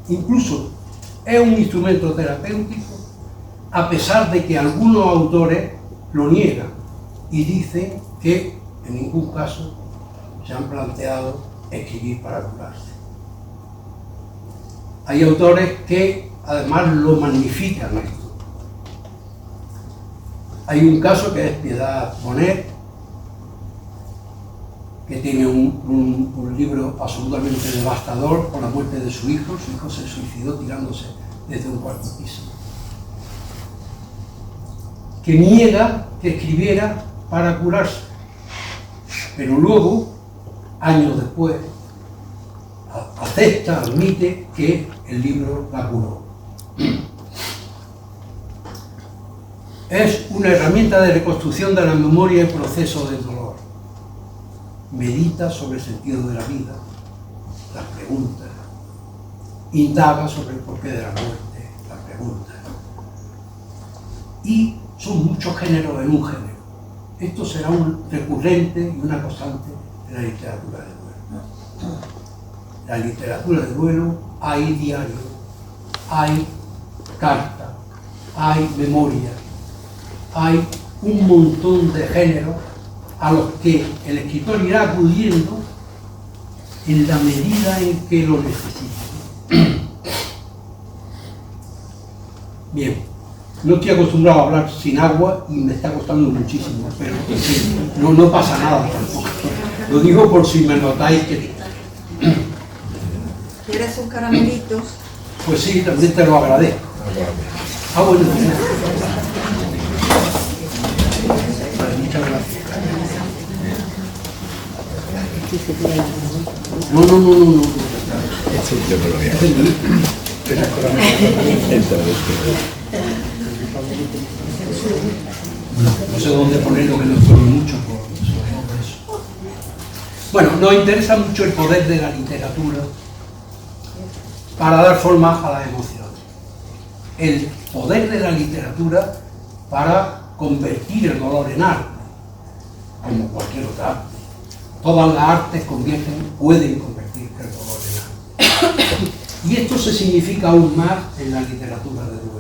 Incluso es un instrumento terapéutico a pesar de que algunos autores lo niegan y dicen que en ningún caso se han planteado escribir para curarse. Hay autores que además lo magnifican esto. Hay un caso que es Piedad Bonet, que tiene un libro absolutamente devastador por la muerte de su hijo. Su hijo se suicidó tirándose desde un cuarto piso. Que niega que escribiera para curarse, pero luego, años después, acepta, admite que el libro la curó. Es una herramienta de reconstrucción de la memoria en proceso de dolor. Medita sobre el sentido de la vida, las preguntas, indaga sobre el porqué de la muerte, las preguntas. Y son muchos géneros en un género. Esto será un recurrente y una constante en la literatura de duelo. En la literatura de duelo hay diario, hay carta, hay memoria, hay un montón de géneros a los que el escritor irá acudiendo en la medida en que lo necesite. Bien, no estoy acostumbrado a hablar sin agua y me está costando muchísimo, pero no pasa nada tampoco. Lo digo por si me notáis que... ¿Quieres un caramelito? Pues sí, también te lo agradezco. Ah, bueno. Vale, muchas gracias. No. Yo no lo voy a hacer. No sé dónde ponerlo, que no estoy mucho por eso. Bueno, nos interesa mucho el poder de la literatura para dar forma a las emociones. El poder de la literatura para convertir el dolor en arte, como cualquier otra arte. Todas las artes pueden convertir el dolor en arte. Y esto se significa aún más en la literatura de duelo.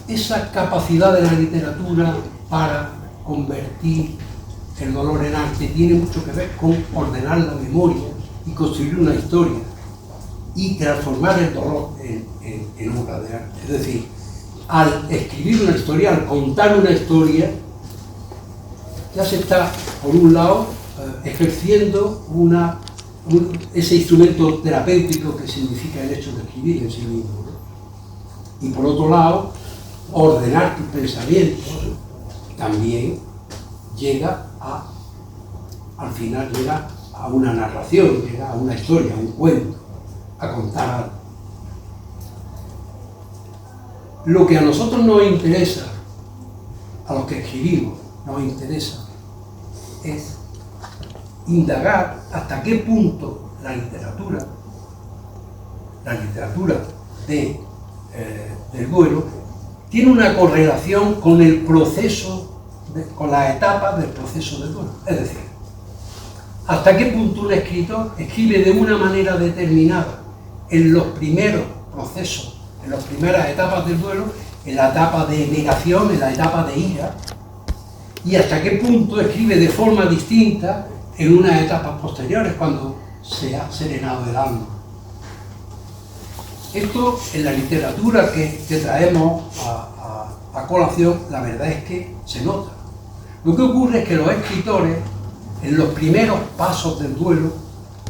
esa capacidad de la literatura para convertir el dolor en arte tiene mucho que ver con ordenar la memoria y construir una historia y transformar el dolor en obra de arte. Es decir, al escribir una historia, al contar una historia, ya se está, por un lado, ejerciendo ese instrumento terapéutico que significa el hecho de escribir en sí mismo, ¿no? Y por otro lado, ordenar tus pensamientos también al final llega a una narración, llega a una historia, a un cuento, a contar algo. Lo que a nosotros nos interesa, a los que escribimos, nos interesa, es indagar hasta qué punto la literatura del duelo tiene una correlación con el proceso, con las etapas del proceso del duelo. Es decir, hasta qué punto un escritor escribe de una manera determinada en los primeros procesos, en las primeras etapas del duelo, en la etapa de negación, en la etapa de ira, y hasta qué punto escribe de forma distinta en unas etapas posteriores, cuando se ha serenado el alma. Esto en la literatura que traemos a colación, la verdad es que se nota. Lo que ocurre es que los escritores, en los primeros pasos del duelo,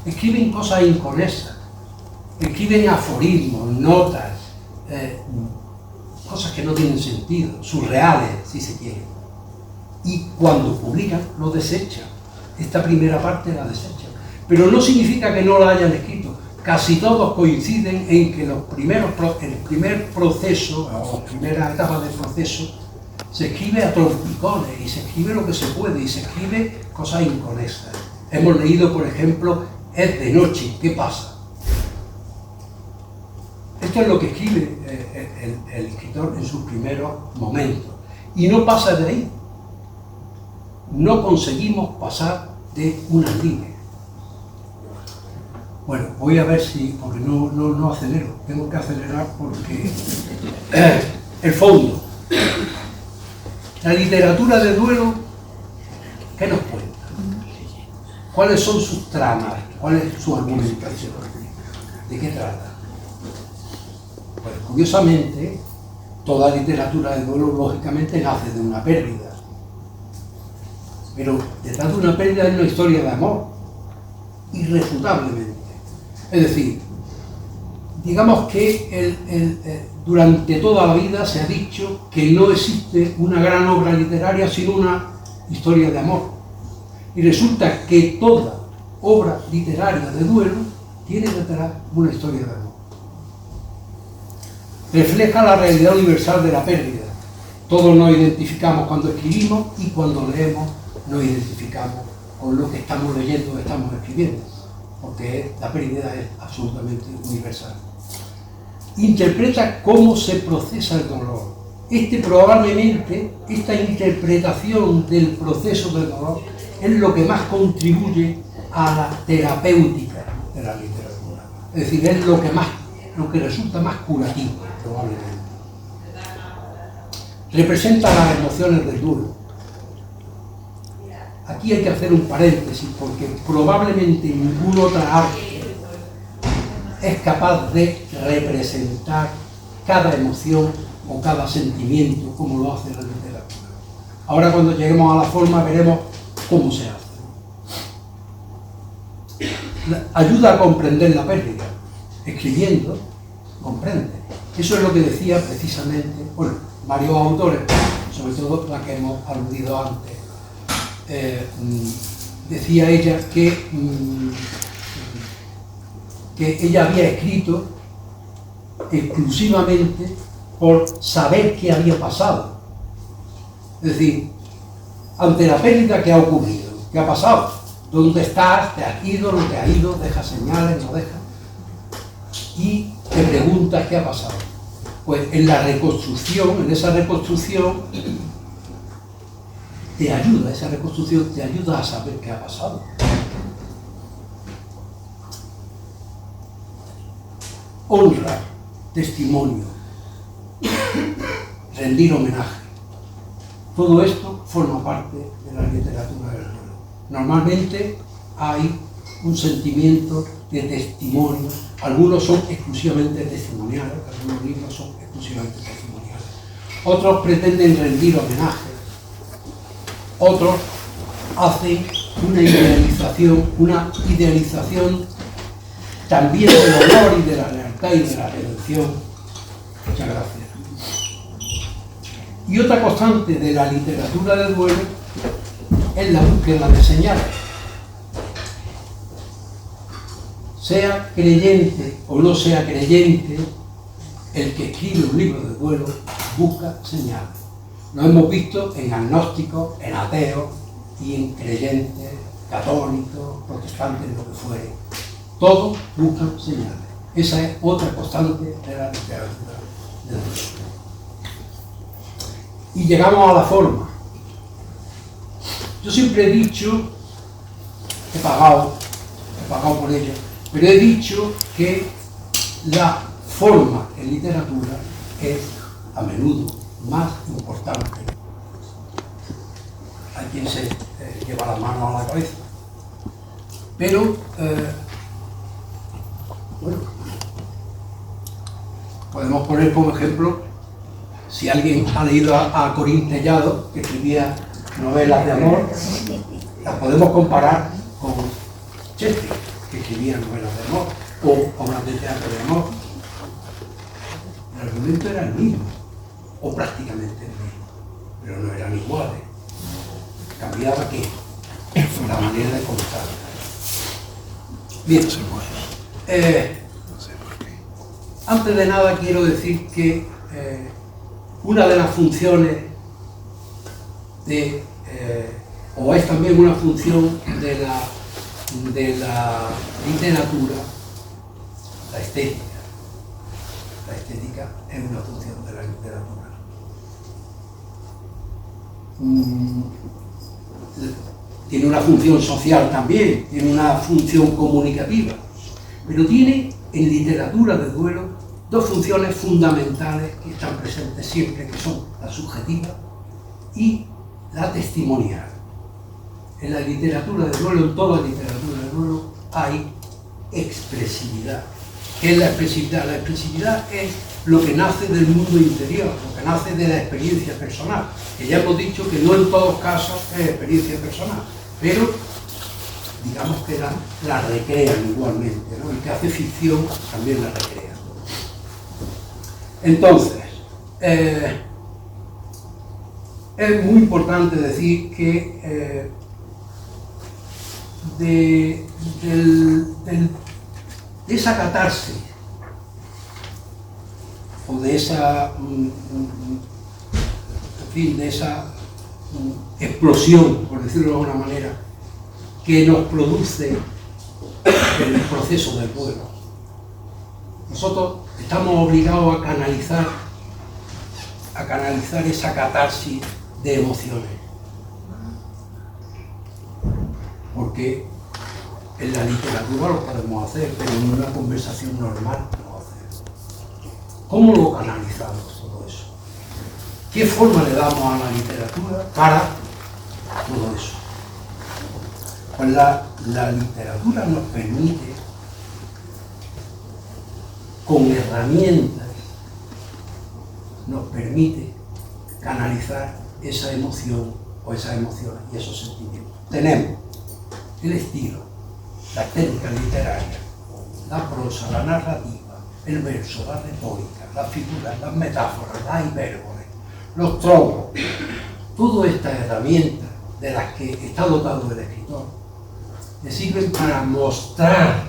escriben cosas inconexas, escriben aforismos, notas, cosas que no tienen sentido, surreales, si se quiere. Y cuando publican, lo desechan. Esta primera parte la desechan. Pero no significa que no la hayan escrito. Casi todos coinciden en que el primer proceso, o las primeras etapas del proceso, se escribe a trompicones, y se escribe lo que se puede, y se escribe cosas inconexas. Hemos leído, por ejemplo, es de noche, ¿qué pasa? Esto es lo que escribe el escritor en sus primeros momentos. Y no pasa de ahí. No conseguimos pasar de unas líneas. Bueno, voy a ver si, porque no acelero, tengo que acelerar porque el fondo. La literatura del duelo, ¿qué nos cuenta? ¿Cuáles son sus tramas? ¿Cuál es su argumentación? ¿De qué trata? Pues curiosamente, toda literatura del duelo lógicamente nace de una pérdida. Pero detrás de una pérdida hay una historia de amor, irrefutablemente. Es decir, digamos que durante toda la vida se ha dicho que no existe una gran obra literaria sin una historia de amor. Y resulta que toda obra literaria de duelo tiene detrás una historia de amor. Refleja la realidad universal de la pérdida. Todos nos identificamos cuando escribimos y cuando leemos nos identificamos con lo que estamos leyendo o estamos escribiendo, porque la pérdida es absolutamente universal. Interpreta cómo se procesa el dolor. Probablemente, esta interpretación del proceso del dolor es lo que más contribuye a la terapéutica de la literatura. Es decir, es lo que resulta más curativo, probablemente. Representa las emociones del duelo. Aquí hay que hacer un paréntesis, porque probablemente ninguna otra arte es capaz de representar cada emoción o cada sentimiento como lo hace la literatura. Ahora, cuando lleguemos a la forma, veremos cómo se hace. Ayuda a comprender la pérdida. Escribiendo, comprende. Eso es lo que decía precisamente, bueno, varios autores, sobre todo la que hemos aludido antes. Decía ella que ella había escrito exclusivamente por saber qué había pasado. Es decir, ante la pérdida, ¿qué ha ocurrido? ¿Qué ha pasado? ¿Dónde estás? ¿Te has ido? ¿No te has ido? ¿Deja señales? ¿No deja? Y te preguntas qué ha pasado. Pues en esa reconstrucción te ayuda, a saber qué ha pasado. Honra, testimonio. rendir homenaje. Todo esto forma parte de la literatura del duelo. Normalmente hay un sentimiento de testimonio. Algunos son exclusivamente testimoniales, algunos libros son exclusivamente testimoniales. Otros pretenden rendir homenaje. Otros hacen una idealización también del honor y de la lealtad y de la redención. Muchas gracias. Y otra constante de la literatura del duelo es la búsqueda de señales. Sea creyente o no sea creyente, el que escribe un libro de duelo busca señales. Lo hemos visto en agnósticos, en ateos y en creyentes, católicos, protestantes, lo que fuere. Todos buscan señales. Esa es otra constante de la literatura del duelo. Y llegamos a la forma. Yo siempre he dicho, he pagado por ello, pero he dicho que la forma en literatura es a menudo más importante. Hay quien se lleva la mano a la cabeza. Pero, bueno, podemos poner como ejemplo, si alguien ha leído a Corín Tellado, que escribía novelas de amor, las podemos comparar con Shakespeare, que escribía novelas de amor, o obras de teatro de amor. El argumento era el mismo, o prácticamente el mismo, pero no eran iguales. Cambiaba ¿qué? La manera de contar. Bien, antes de nada quiero decir que una de las funciones o es también una función de la literatura, la estética. La estética es una función de la literatura. Tiene una función social también, tiene una función comunicativa, pero tiene en literatura de duelo dos funciones fundamentales que están presentes siempre, que son la subjetiva y la testimonial. En la literatura de duelo, en toda literatura de duelo, hay expresividad. ¿Qué es la expresividad? La expresividad es lo que nace del mundo interior, lo que nace de la experiencia personal, que ya hemos dicho que no en todos casos es experiencia personal, pero digamos que la recrean igualmente, ¿no? El que hace ficción también la recrea. Entonces, es muy importante decir que de esa catarsis o de esa de esa explosión, por decirlo de alguna manera, que nos produce el proceso del duelo, nosotros estamos obligados a canalizar esa catarsis de emociones, porque en la literatura lo podemos hacer, pero en una conversación normal no lo hacemos. ¿Cómo lo canalizamos todo eso? ¿Qué forma le damos a la literatura para todo eso? Pues la literatura nos permite, con herramientas, nos permite canalizar esa emoción o esas emociones y esos sentimientos. Tenemos el estilo, la técnica literaria, la prosa, la narrativa, el verso, la retórica, las figuras, las metáforas, la hipérbole, los tropos, todas estas herramientas de las que está dotado el escritor, le sirven para mostrar,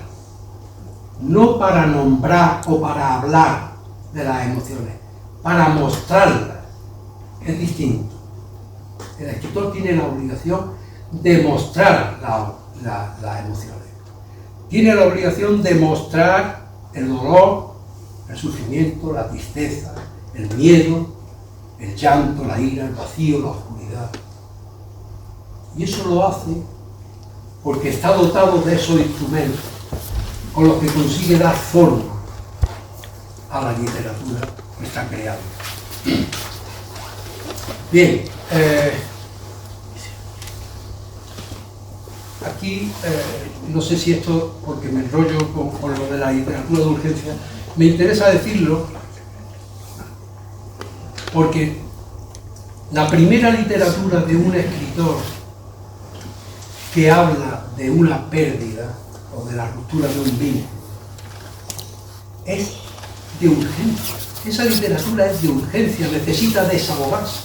no para nombrar o para hablar de las emociones, para mostrarlas. Es distinto. El escritor tiene la obligación de mostrar las emociones. Tiene la obligación de mostrar el dolor, el sufrimiento, la tristeza, el miedo, el llanto, la ira, el vacío, la oscuridad. Y eso lo hace porque está dotado de esos instrumentos con los que consigue dar forma a la literatura que está creando. Bien, aquí, no sé si esto, porque me enrollo con lo de la literatura de urgencia, me interesa decirlo porque la primera literatura de un escritor que habla de una pérdida o de la ruptura de un vínculo es de urgencia. Esa literatura es de urgencia, necesita desahogarse.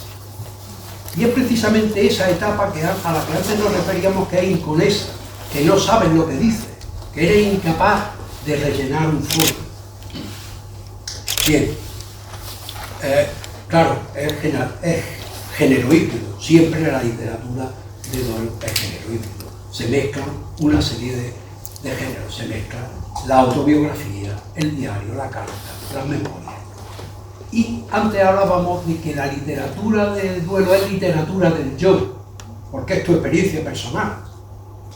Y es precisamente esa etapa a la que antes nos referíamos, que es inconesa, que no sabes lo que dice, que eres incapaz de rellenar un foro. Bien, claro, es género híbrido, siempre la literatura de duelo es género híbrido. Se mezclan una serie de géneros, se mezclan la autobiografía, el diario, la carta, las memorias. Y antes hablábamos de que la literatura del duelo es literatura del yo, porque es tu experiencia personal.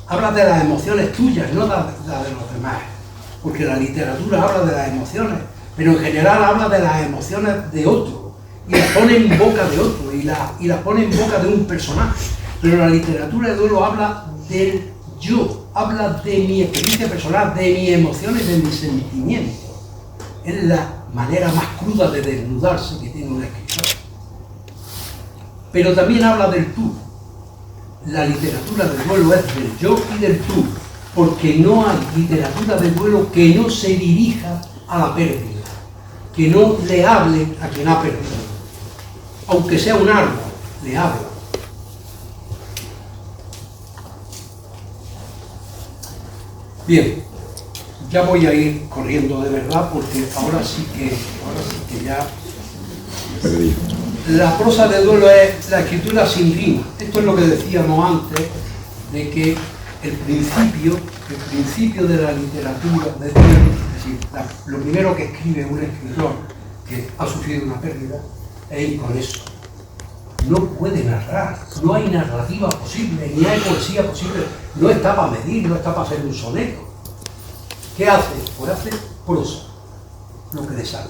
Habla de las emociones tuyas, no la de los demás, porque la literatura habla de las emociones, pero en general habla de las emociones de otro, y las pone en boca de otro, y las pone en boca de un personaje. Pero la literatura del duelo habla del yo, habla de mi experiencia personal, de mis emociones, de mis sentimientos. Es la manera más cruda de desnudarse que tiene un escritor. Pero también habla del tú. La literatura del duelo es del yo y del tú, porque no hay literatura del duelo que no se dirija a la pérdida, que no le hable a quien ha perdido. Aunque sea un árbol, le habla. Bien, ya voy a ir corriendo de verdad, porque ahora sí que ya... Perdido. La prosa de duelo es la escritura sin rima. Esto es lo que decíamos antes, de que el principio de la literatura, es decir, lo primero que escribe un escritor que ha sufrido una pérdida es inconeso. No puede narrar, no hay narrativa posible, ni hay poesía posible, no está para medir, no está para hacer un soneto. ¿Qué hace? Pues hace prosa, lo que le sale.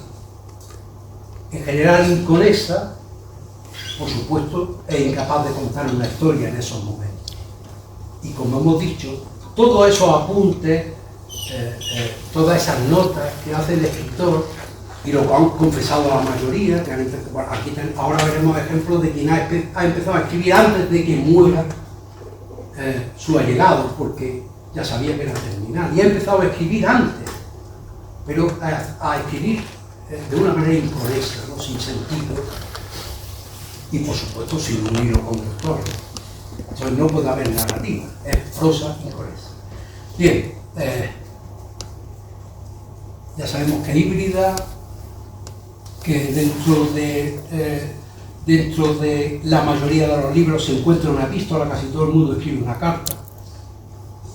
En general inconesa, por supuesto, es incapaz de contar una historia en esos momentos. Y como hemos dicho, todos esos apuntes, todas esas notas que hace el escritor, y lo han confesado la mayoría, que ahora veremos ejemplos de quien ha empezado a escribir antes de que muera su allegado, porque ya sabía que era terminal, y ha empezado a escribir antes, pero a escribir de una manera inconesa, ¿no? Sin sentido, y por supuesto sin un hilo conductor. Entonces no puede haber narrativa, es prosa inconesa. Bien, ya sabemos que híbrida, que dentro de la mayoría de los libros se encuentra una epístola, casi todo el mundo escribe una carta.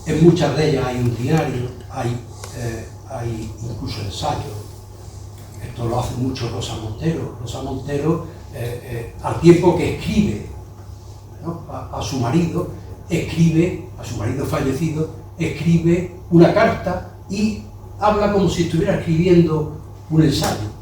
En muchas de ellas hay un diario, hay incluso ensayos. Esto lo hace mucho Rosa Montero. Rosa Montero, al tiempo que escribe, ¿no?, a su marido fallecido, escribe una carta y habla como si estuviera escribiendo un ensayo.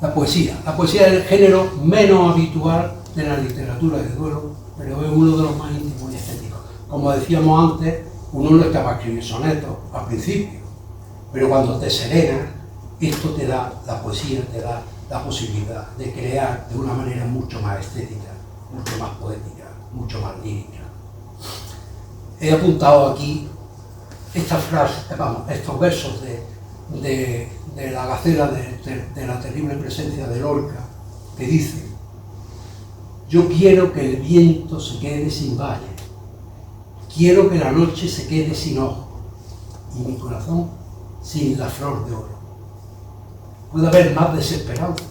La poesía es el género menos habitual de la literatura de duelo, pero es uno de los más íntimos y estéticos. Como decíamos antes, uno no estaba a escribir sonetos al principio, pero cuando te serenas, esto te da, la poesía te da la posibilidad de crear de una manera mucho más estética, mucho más poética, mucho más lírica. He apuntado aquí estas frases, estos versos de la Gacela de la terrible presencia de Lorca, que dice: yo quiero que el viento se quede sin valle, quiero que la noche se quede sin ojo, y mi corazón sin la flor de oro. ¿Puede haber más desesperanza?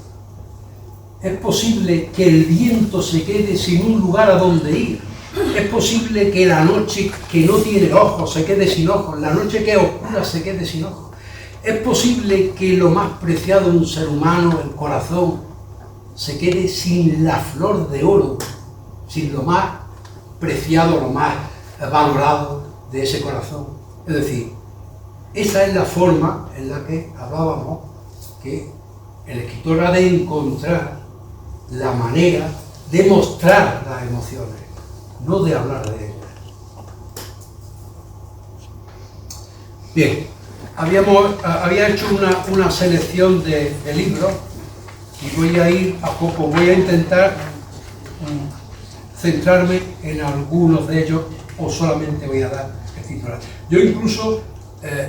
¿Es posible que el viento se quede sin un lugar a donde ir? ¿Es posible que la noche que no tiene ojos se quede sin ojos? ¿La noche que es oscura se quede sin ojos? ¿Es posible que lo más preciado de un ser humano, el corazón, se quede sin la flor de oro, sin lo más preciado, lo más valorado de ese corazón? Es decir, Esa es la forma en la que hablábamos que el escritor ha de encontrar la manera de mostrar las emociones, no de hablar de ellas. Bien, había hecho una selección de libros y voy a ir a poco, voy a intentar centrarme en algunos de ellos o solamente voy a dar el titular. Yo incluso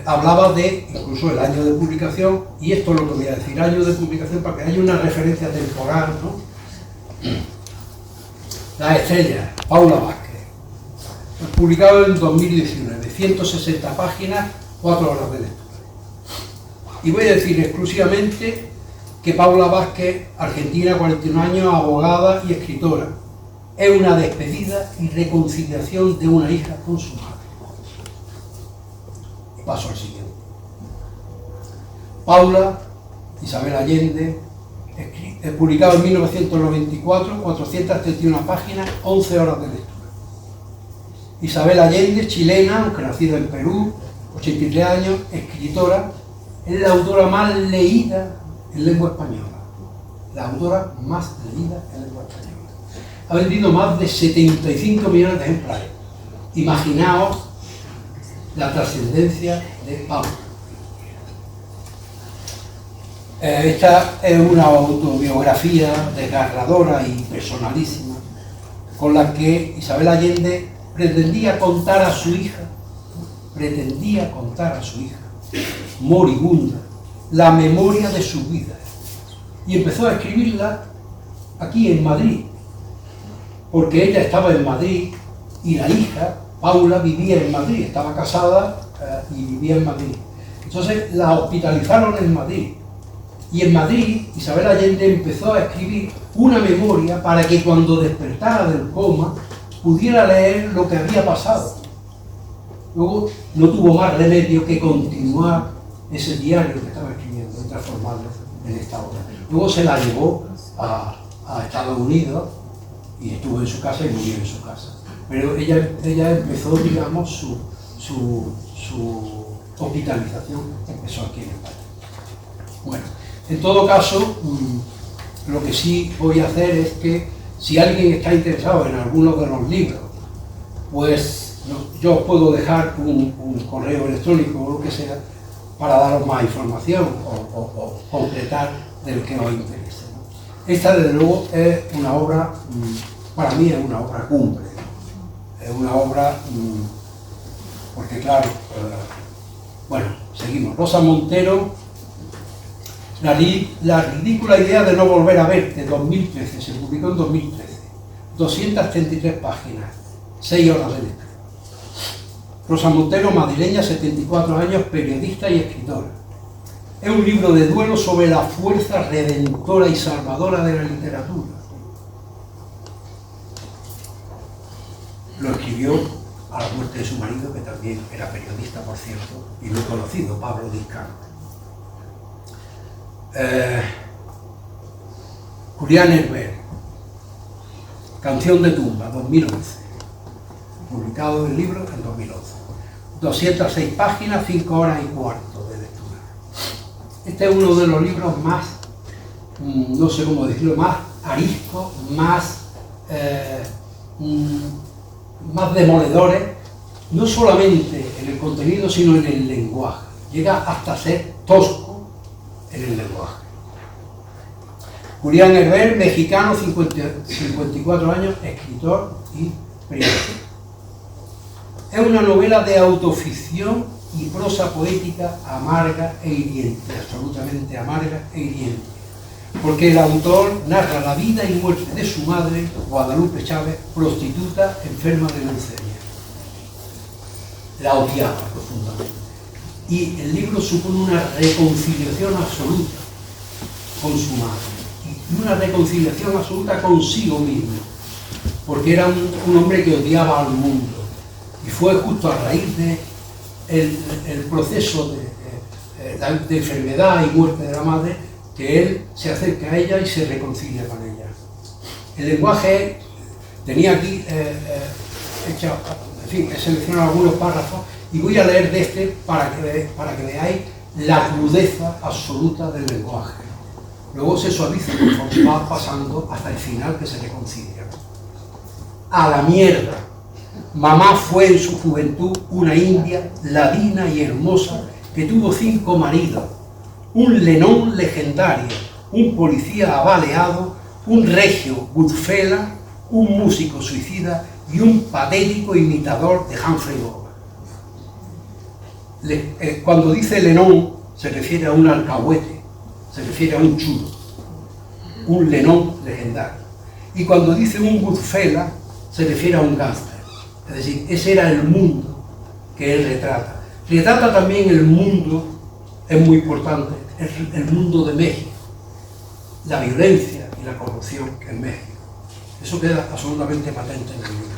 hablaba de incluso el año de publicación, y esto es lo que voy a decir, año de publicación, para que haya una referencia temporal, ¿no? Las estrellas, Paula Vázquez, publicado en 2019, 160 páginas, 4 horas de lectura. Y voy a decir exclusivamente que Paula Vázquez, argentina, 41 años, abogada y escritora, es una despedida y reconciliación de una hija con su madre. Paso al siguiente. Paula Isabel Allende, publicado en 1994, 431 páginas, 11 horas de lectura. Isabel Allende, chilena, aunque nacida en Perú, 83 años, escritora, es la autora más leída en lengua española. La autora más leída en lengua española. Ha vendido más de 75 millones de ejemplares. Imaginaos la trascendencia de Paula. Esta es una autobiografía desgarradora y personalísima con la que Isabel Allende pretendía contar a su hija, moribunda, la memoria de su vida. Y empezó a escribirla aquí en Madrid, porque ella estaba en Madrid y la hija, Paula, vivía en Madrid, estaba casada y vivía en Madrid. Entonces la hospitalizaron en Madrid. Y en Madrid, Isabel Allende empezó a escribir una memoria para que cuando despertara del coma pudiera leer lo que había pasado. Luego no tuvo más remedio que continuar ese diario que estaba escribiendo y transformarlo en esta obra. Luego se la llevó a Estados Unidos y estuvo en su casa y murió en su casa. Pero ella empezó, digamos, su hospitalización empezó aquí en España. Bueno, en todo caso, lo que sí voy a hacer es que si alguien está interesado en alguno de los libros, pues yo os puedo dejar un correo electrónico o lo que sea para daros más información o concretar del que os interese, ¿no? Esta, desde luego, es una obra, para mí es una obra cumbre, ¿no? Es una obra, porque claro, bueno, seguimos. Rosa Montero, la ridícula idea de no volver a verte, 2013, se publicó en 2013, 233 páginas, 6 horas de lectura. Rosa Montero, madrileña, 74 años, periodista y escritora. Es un libro de duelo sobre la fuerza redentora y salvadora de la literatura. Lo escribió a la muerte de su marido, que también era periodista, por cierto, y muy conocido, Pablo Discano. Julián Herber, Canción de tumba, 2011, publicado el libro en 2011, 206 páginas, 5 horas y cuarto de lectura. Este es uno de los libros más, no sé cómo decirlo, más ariscos, más demoledores, no solamente en el contenido, sino en el lenguaje. Llega hasta ser tosco en el lenguaje. Julián Herber, mexicano, 54 años, escritor y periodista. Es una novela de autoficción y prosa poética amarga e hiriente, absolutamente amarga e hiriente, porque el autor narra la vida y muerte de su madre, Guadalupe Chávez, prostituta enferma de leucemia. La odiaba profundamente. Y el libro supone una reconciliación absoluta con su madre y una reconciliación absoluta consigo mismo, porque era un hombre que odiaba al mundo, y fue justo a raíz de el proceso de enfermedad y muerte de la madre que él se acerca a ella y se reconcilia con ella. El lenguaje tenía aquí En fin, he seleccionado algunos párrafos y voy a leer de este para que veáis la crudeza absoluta del lenguaje. Luego se suaviza conforme va pasando hasta el final, que se le considera. A la mierda. Mamá fue en su juventud una india ladina y hermosa que tuvo 5 maridos, un Lenón legendario, un policía abaleado, un regio Goodfellas, un músico suicida y un patético imitador de Humphrey Bogart. Cuando dice Lenón se refiere a un alcahuete, se refiere a un chulo, un Lenón legendario. Y cuando dice un Goodfellas se refiere a un gángster. Es decir, ese era el mundo que él retrata. Retrata también el mundo, es muy importante, el mundo de México, la violencia y la corrupción en México. Eso queda absolutamente patente en el libro.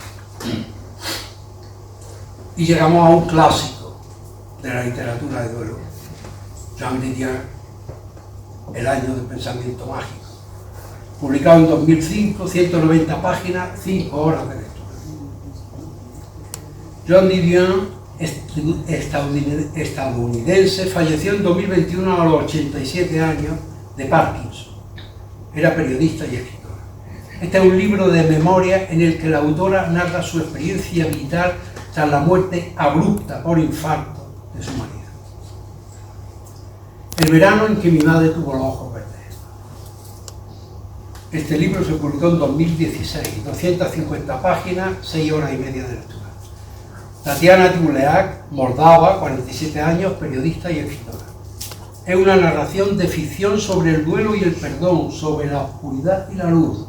Y llegamos a un clásico de la literatura de duelo, Jean Didion, El año del pensamiento mágico, publicado en 2005, 190 páginas, 5 horas de lectura. Jean Didion, estadounidense, falleció en 2021 a los 87 años de Parkinson. Era periodista y escritora. Este es un libro de memoria en el que la autora narra su experiencia vital tras la muerte abrupta por infarto de su marido. El verano en que mi madre tuvo los ojos verdes. Este libro se publicó en 2016, 250 páginas, 6 horas y media de lectura. Tatiana Tuleak, moldava, 47 años, periodista y escritora. Es una narración de ficción sobre el duelo y el perdón, sobre la oscuridad y la luz.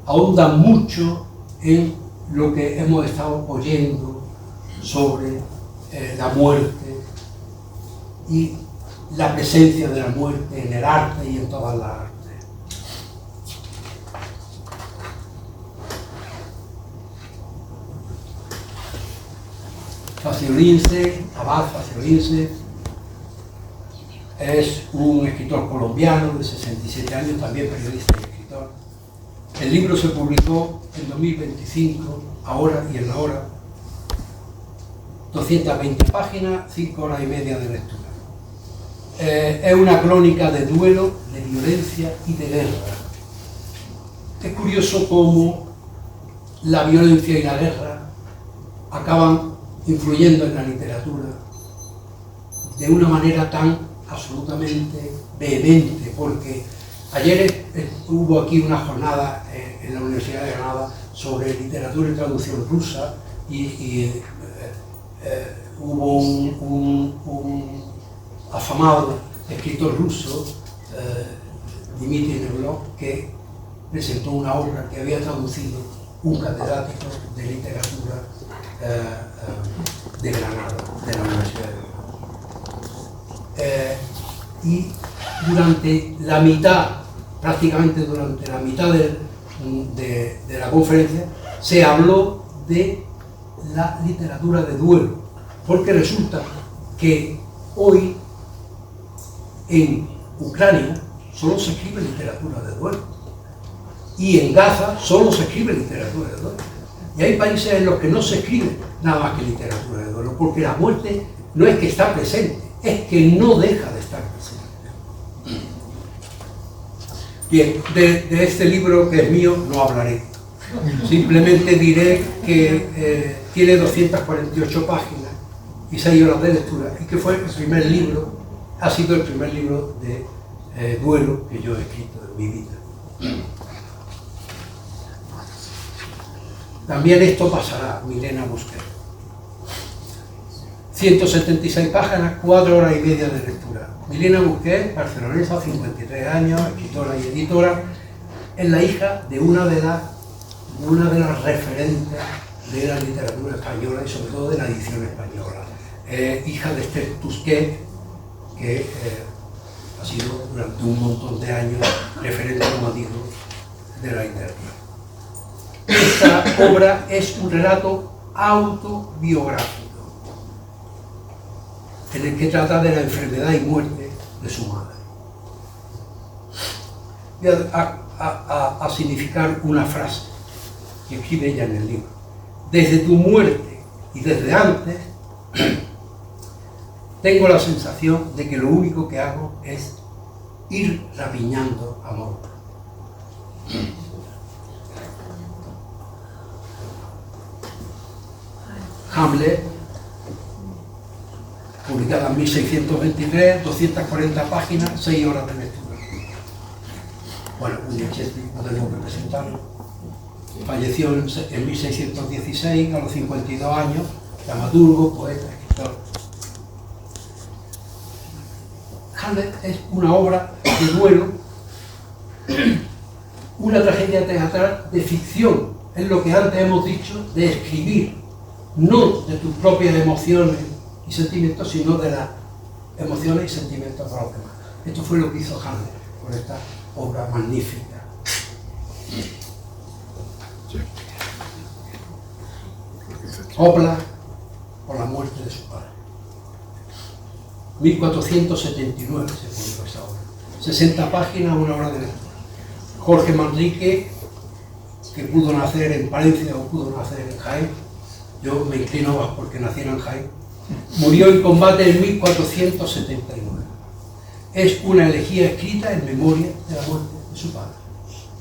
Ahonda mucho en lo que hemos estado oyendo sobre la muerte y la presencia de la muerte en el arte y en todas las artes. Faciolince, Abad Faciolince, es un escritor colombiano de 67 años, también periodista y escritor. El libro se publicó en 2025, ahora y en la hora, 220 páginas, 5 horas y media de lectura. Es una crónica de duelo, de violencia y de guerra. Es curioso cómo la violencia y la guerra acaban influyendo en la literatura de una manera tan absolutamente vehemente, porque ayer hubo aquí una jornada en la Universidad de Granada sobre literatura y traducción rusa y hubo un afamado escritor ruso, Dmitry Nevrov, que presentó una obra que había traducido un catedrático de literatura de Granada, de la Universidad de Granada. Y durante la mitad, prácticamente durante la mitad de la conferencia, se habló de la literatura de duelo, porque resulta que hoy en Ucrania solo se escribe literatura de duelo y en Gaza solo se escribe literatura de duelo. Y hay países en los que no se escribe nada más que literatura de duelo, porque la muerte no es que está presente, es que no deja de estar presente. Bien, de este libro que es mío no hablaré. Simplemente diré que tiene 248 páginas y 6 horas de lectura, y que fue el primer libro, ha sido el primer libro de duelo que yo he escrito en mi vida. También esto pasará, Milena Busquet. 176 páginas, 4 horas y media de lectura. Milena Busquet, barcelonesa, 53 años, escritora y editora, es la hija de una de las referentes de la literatura española y sobre todo de la edición española. Hija de Esther Tusquet, que ha sido durante un montón de años referente, como digo, de la literatura. Esta obra es un relato autobiográfico en el que trata de la enfermedad y muerte de su madre. Voy a significar una frase que escribe ella en el libro. Desde tu muerte y desde antes tengo la sensación de que lo único que hago es ir rapiñando amor. Hamlet, publicada en 1623, 240 páginas, 6 horas de lectura. Bueno, William Shakespeare, no tengo que presentarlo. Falleció en 1616, a los 52 años, dramaturgo, poeta, escritor. Hamlet es una obra de duelo, una tragedia teatral de ficción, es lo que antes hemos dicho, de escribir, no de tus propias emociones y sentimientos, sino de las emociones y sentimientos de los demás. Esto fue lo que hizo Hamlet con esta obra magnífica. Opla por la muerte de su padre. 1479 se publicó esa obra. 60 páginas, una hora de lectura. Jorge Manrique, que pudo nacer en Palencia o pudo nacer en Jaén, yo me inclino más porque naciera en Jaén, murió en combate en 1479. Es una elegía escrita en memoria de la muerte de su padre.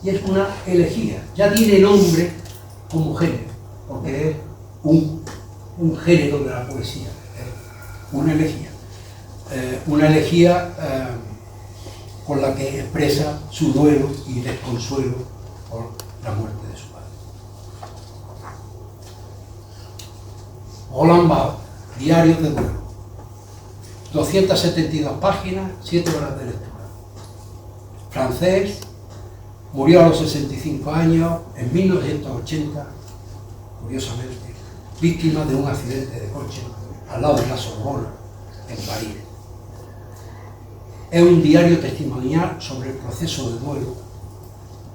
Y es una elegía, ya tiene nombre como género, porque es un género de la poesía, una elegía. Una elegía con la que expresa su duelo y desconsuelo por la muerte de su padre. Roland Barthes, Diario de duelo. 272 páginas, 7 horas de lectura. Francés, murió a los 65 años, en 1980, curiosamente, víctima de un accidente de coche al lado de la Sorbona, en París. Es un diario testimonial sobre el proceso de duelo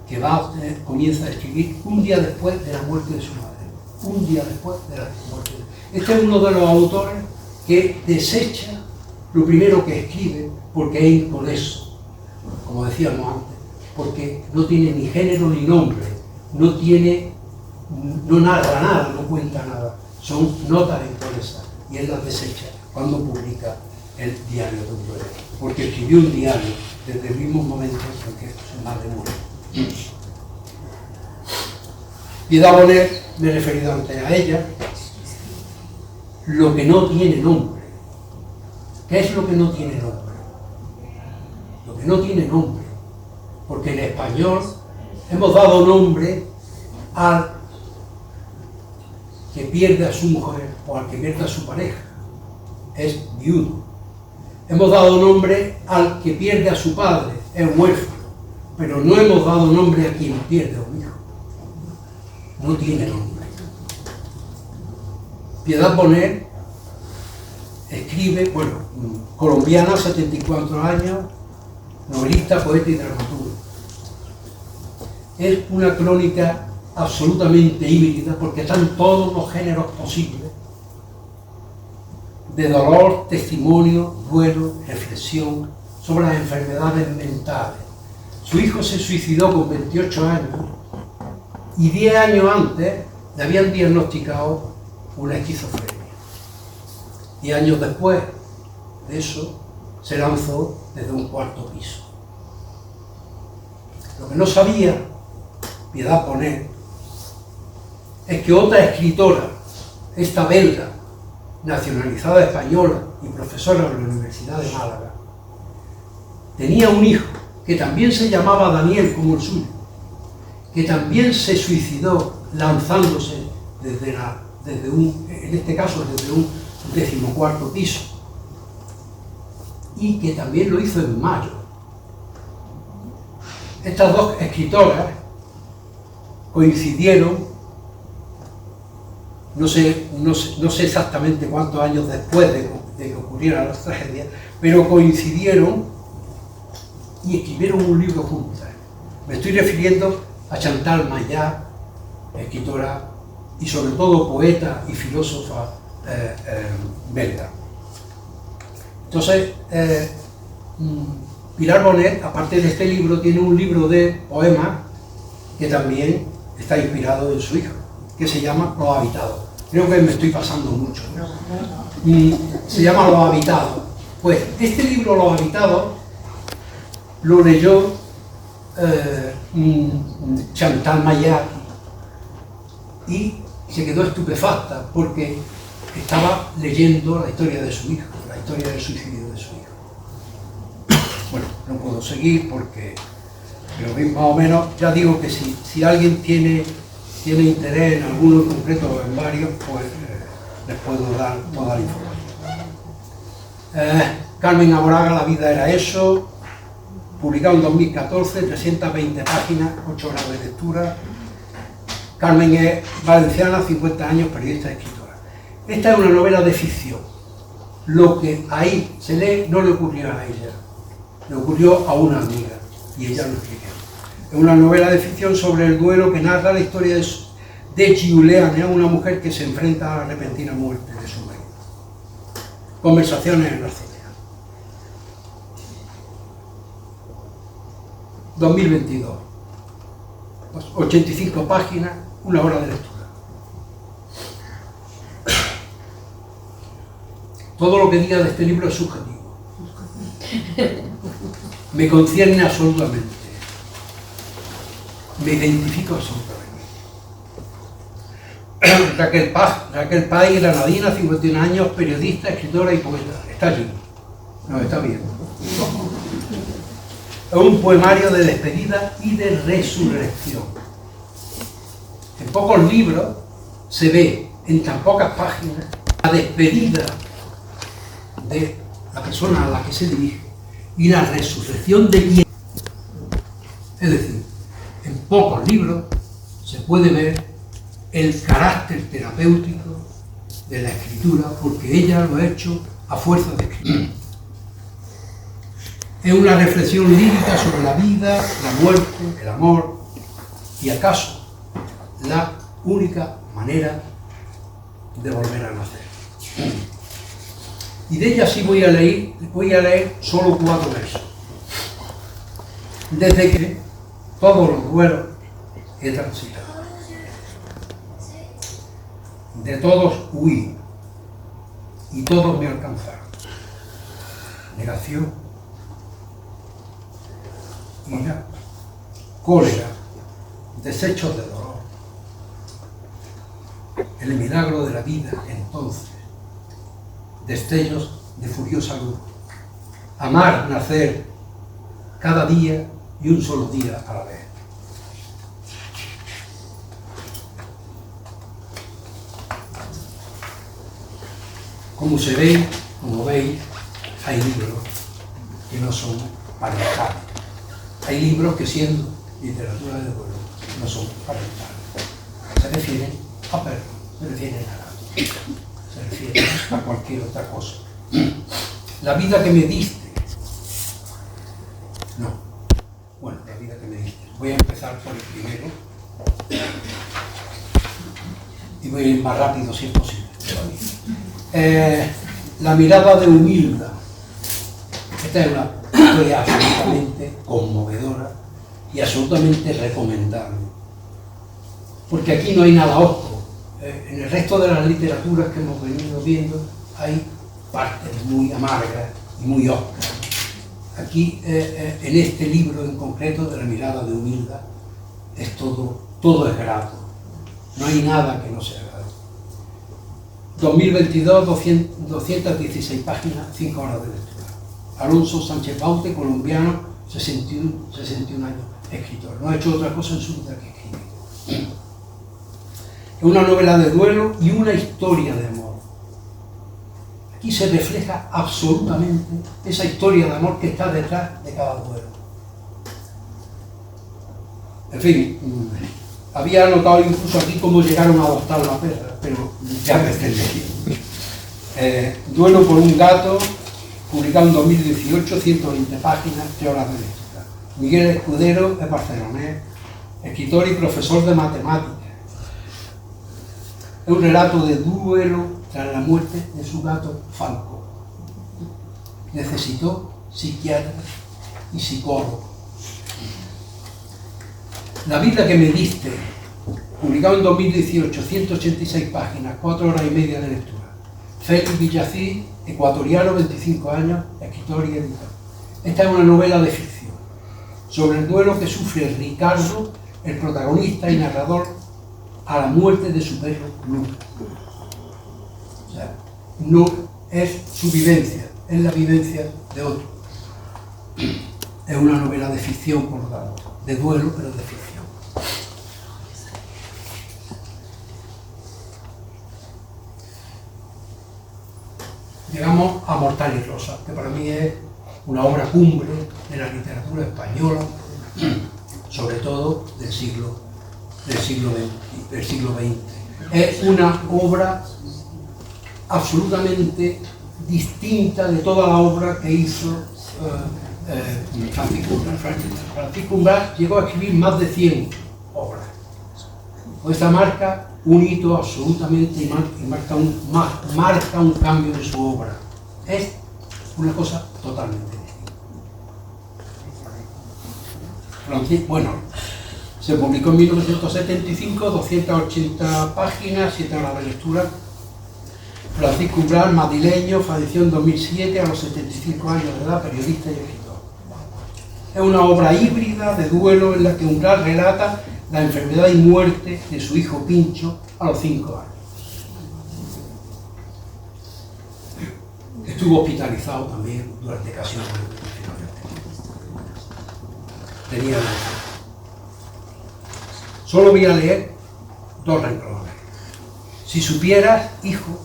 que Barthes comienza a escribir un día después de la muerte de su madre. Un día después de la muerte de su madre. Este es uno de los autores que desecha lo primero que escribe porque es inconexo, como decíamos antes, porque no tiene ni género ni nombre, no narra nada, no cuenta nada, son notas inconexas y él las desecha cuando publica el diario de un duelo, porque escribió un diario desde el mismo momento en que su madre murió. Piedad Bonet, me he referido antes a ella, lo que no tiene nombre. ¿Qué es lo que no tiene nombre? Lo que no tiene nombre, porque en español hemos dado nombre al que pierde a su mujer o al que pierde a su pareja, es viudo. Hemos dado nombre al que pierde a su padre, es huérfano, pero no hemos dado nombre a quien pierde a un hijo. No tiene nombre. Piedad Bonet escribe, colombiana, 74 años, novelista, poeta y dramaturgo. Es una crónica absolutamente híbrida porque están todos los géneros posibles de dolor, testimonio, duelo, reflexión sobre las enfermedades mentales. Su hijo se suicidó con 28 años y 10 años antes le habían diagnosticado una esquizofrenia. 10 años después de eso se lanzó desde un cuarto piso. Lo que no sabía Piedad Bonet es que otra escritora, esta belga, nacionalizada española y profesora de la Universidad de Málaga, tenía un hijo que también se llamaba Daniel como el suyo, que también se suicidó lanzándose desde un 14º piso, y que también lo hizo en mayo. Estas dos escritoras coincidieron, no sé exactamente cuántos años después de que ocurriera la tragedia, pero coincidieron y escribieron un libro juntas. Me estoy refiriendo a Chantal Mayat, escritora y sobre todo poeta y filósofa belga. Entonces, Piedad Bonet, aparte de este libro, tiene un libro de poemas que también está inspirado en su hijo, que se llama Los Habitados. Creo que me estoy pasando mucho. Se llama Los Habitados. Pues este libro, Los Habitados, lo leyó Chantal Mayaki y se quedó estupefacta porque estaba leyendo la historia de su hijo, la historia del suicidio de su hijo. Bueno, no puedo seguir porque pero más o menos, ya digo que si alguien tiene interés en alguno en concreto o en varios, pues les puedo dar toda la información. Carmen Amoraga, La vida era eso, publicado en 2014, 320 páginas, 8 horas de lectura. Carmen es valenciana, 50 años, periodista y escritora. Esta es una novela de ficción. Lo que ahí se lee no le ocurrió a ella, le ocurrió a una amiga, y ella lo explica. Es una novela de ficción sobre el duelo que narra la historia de Giuliana, una mujer que se enfrenta a la repentina muerte de su marido. Conversaciones en la cena. 2022. 85 páginas, 1 hora de lectura. Todo lo que diga de este libro es subjetivo. Me concierne absolutamente. Me identifico absolutamente. Raquel Pay, granadina, 51 años, periodista, escritora y poeta. Está allí. Nos está viendo. Es un poemario de despedida y de resurrección. En pocos libros se ve, en tan pocas páginas, la despedida de la persona a la que se dirige y la resurrección de bien. Es decir, en pocos libros se puede ver el carácter terapéutico de la escritura, porque ella lo ha hecho a fuerza de escritura. Es una reflexión lírica sobre la vida, la muerte, el amor y acaso la única manera de volver a nacer. Y de ella sí voy a leer solo 4 versos. Desde que todos los duelos he transitado. De todos huí y todos me alcanzaron. Negación, ira, cólera, desechos de dolor. El milagro de la vida entonces, destellos de furiosa luz. Amar, nacer, cada día y un solo día a la vez. Como veis, hay libros que no son parentales. Hay libros que, siendo literatura de duelo, no son parentales. Se refieren a perros, se refieren a gatos, se refieren a cualquier otra cosa. La vida que me diste. No. Bueno, la vida que me diste. Voy a empezar por el primero. Y voy a ir más rápido si es posible. La mirada de Humilda. Esta es una historia absolutamente conmovedora y absolutamente recomendable. Porque aquí no hay nada oscuro. En el resto de las literaturas que hemos venido viendo hay partes muy amargas y muy oscuras. Aquí, en este libro en concreto, de la mirada de Humilda, es todo es grato. No hay nada que no sea grato. 2022, 216 páginas, 5 horas de lectura. Alonso Sánchez Baute, colombiano, 61 años, escritor. No ha hecho otra cosa en su vida que escribir. Es una novela de duelo y una historia de amor. Aquí se refleja absolutamente esa historia de amor que está detrás de cada duelo. En fin, había anotado incluso aquí cómo llegaron a adoptar la perra, pero ya me entendí. Duelo por un gato, publicado en 2018, 120 páginas, 3 horas de lectura. Miguel Escudero es barcelonés, escritor y profesor de matemáticas. Es un relato de duelo tras la muerte de su gato Falco. Necesitó psiquiatra y psicólogo. La vida que me diste, publicado en 2018, 186 páginas, 4 horas y media de lectura. Félix Villacís, ecuatoriano, 25 años, escritor y editor. Esta es una novela de ficción sobre el duelo que sufre Ricardo, el protagonista y narrador, a la muerte de su perro Lucas. O sea, no es su vivencia, es la vivencia de otro. Es una novela de ficción, por lo tanto, de duelo, pero de ficción. Llegamos a Mortal y Rosa, que para mí es una obra cumbre de la literatura española, sobre todo del siglo XX. Es una obra absolutamente distinta de toda la obra que hizo Francisco Umbral. Francisco Umbral llegó a escribir más de 100 obras. Con esta marca un hito absolutamente y marca un cambio de su obra. Es una cosa totalmente distinta. Bueno, se publicó en 1975, 280 páginas, 7 horas de lectura. Francisco Umbral, madrileño, falleció en 2007 a los 75 años de edad, periodista y escritor. Es una obra híbrida de duelo en la que Umbral relata la enfermedad y muerte de su hijo Pincho a los 5 años. Estuvo hospitalizado también durante casi un año. Tenía demencia. Solo voy a leer 2 renglones. Si supieras, hijo,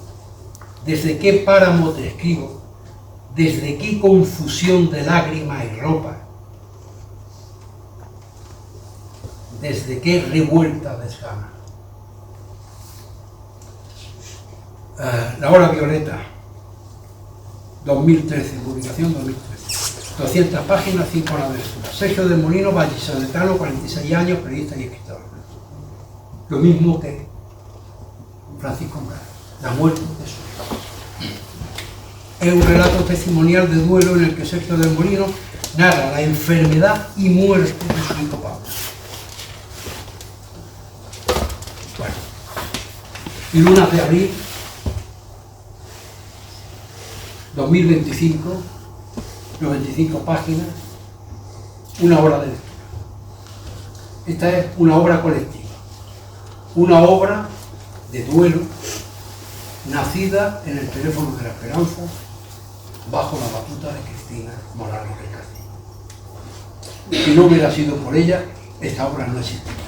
desde qué páramo te escribo, desde qué confusión de lágrimas y ropa, desde qué revuelta desgana. La hora violeta, 2013, publicación 2013. 200 páginas, 5 horas de lectura. Sergio del Molino, vallisoletano, 46 años, periodista y escritor. Lo mismo que Francisco Umbral, la muerte de su hijo. Es un relato testimonial de duelo en el que Sergio del Molino narra la enfermedad y muerte de su hijo Pablo. Bueno, y Lunas de abril, 2025, 95 páginas, 1 hora de lectura. Esta es una obra colectiva, una obra de duelo nacida en el teléfono de la esperanza bajo la batuta de Cristina Morales del Castillo. Si no hubiera sido por ella, esta obra no existiría.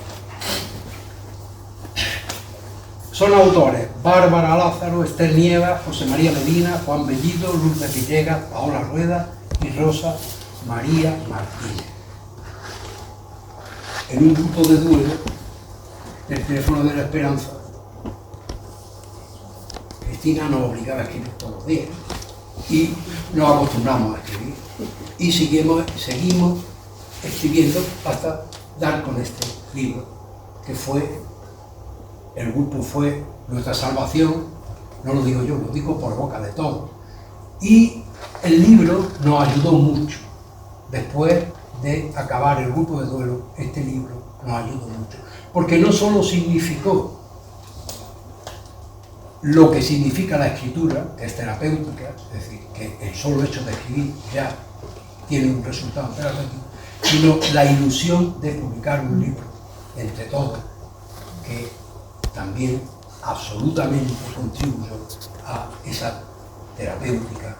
Son autores Bárbara Lázaro, Esther Nieva, José María Medina, Juan Bellido, Lourdes Villegas, Paola Rueda y Rosa María Martínez. En un grupo de duelo del teléfono de la esperanza, Cristina nos obligaba a escribir todos los días y nos acostumbramos a escribir y seguimos escribiendo hasta dar con este libro, que fue, el grupo fue nuestra salvación. No lo digo yo, lo digo por boca de todos. Y el libro nos ayudó mucho. Después de acabar el grupo de duelo, este libro nos ayudó mucho. Porque no solo significó lo que significa la escritura, que es terapéutica, es decir, que el solo hecho de escribir ya tiene un resultado terapéutico, sino la ilusión de publicar un libro entre todos, que también absolutamente contribuyó a esa terapéutica,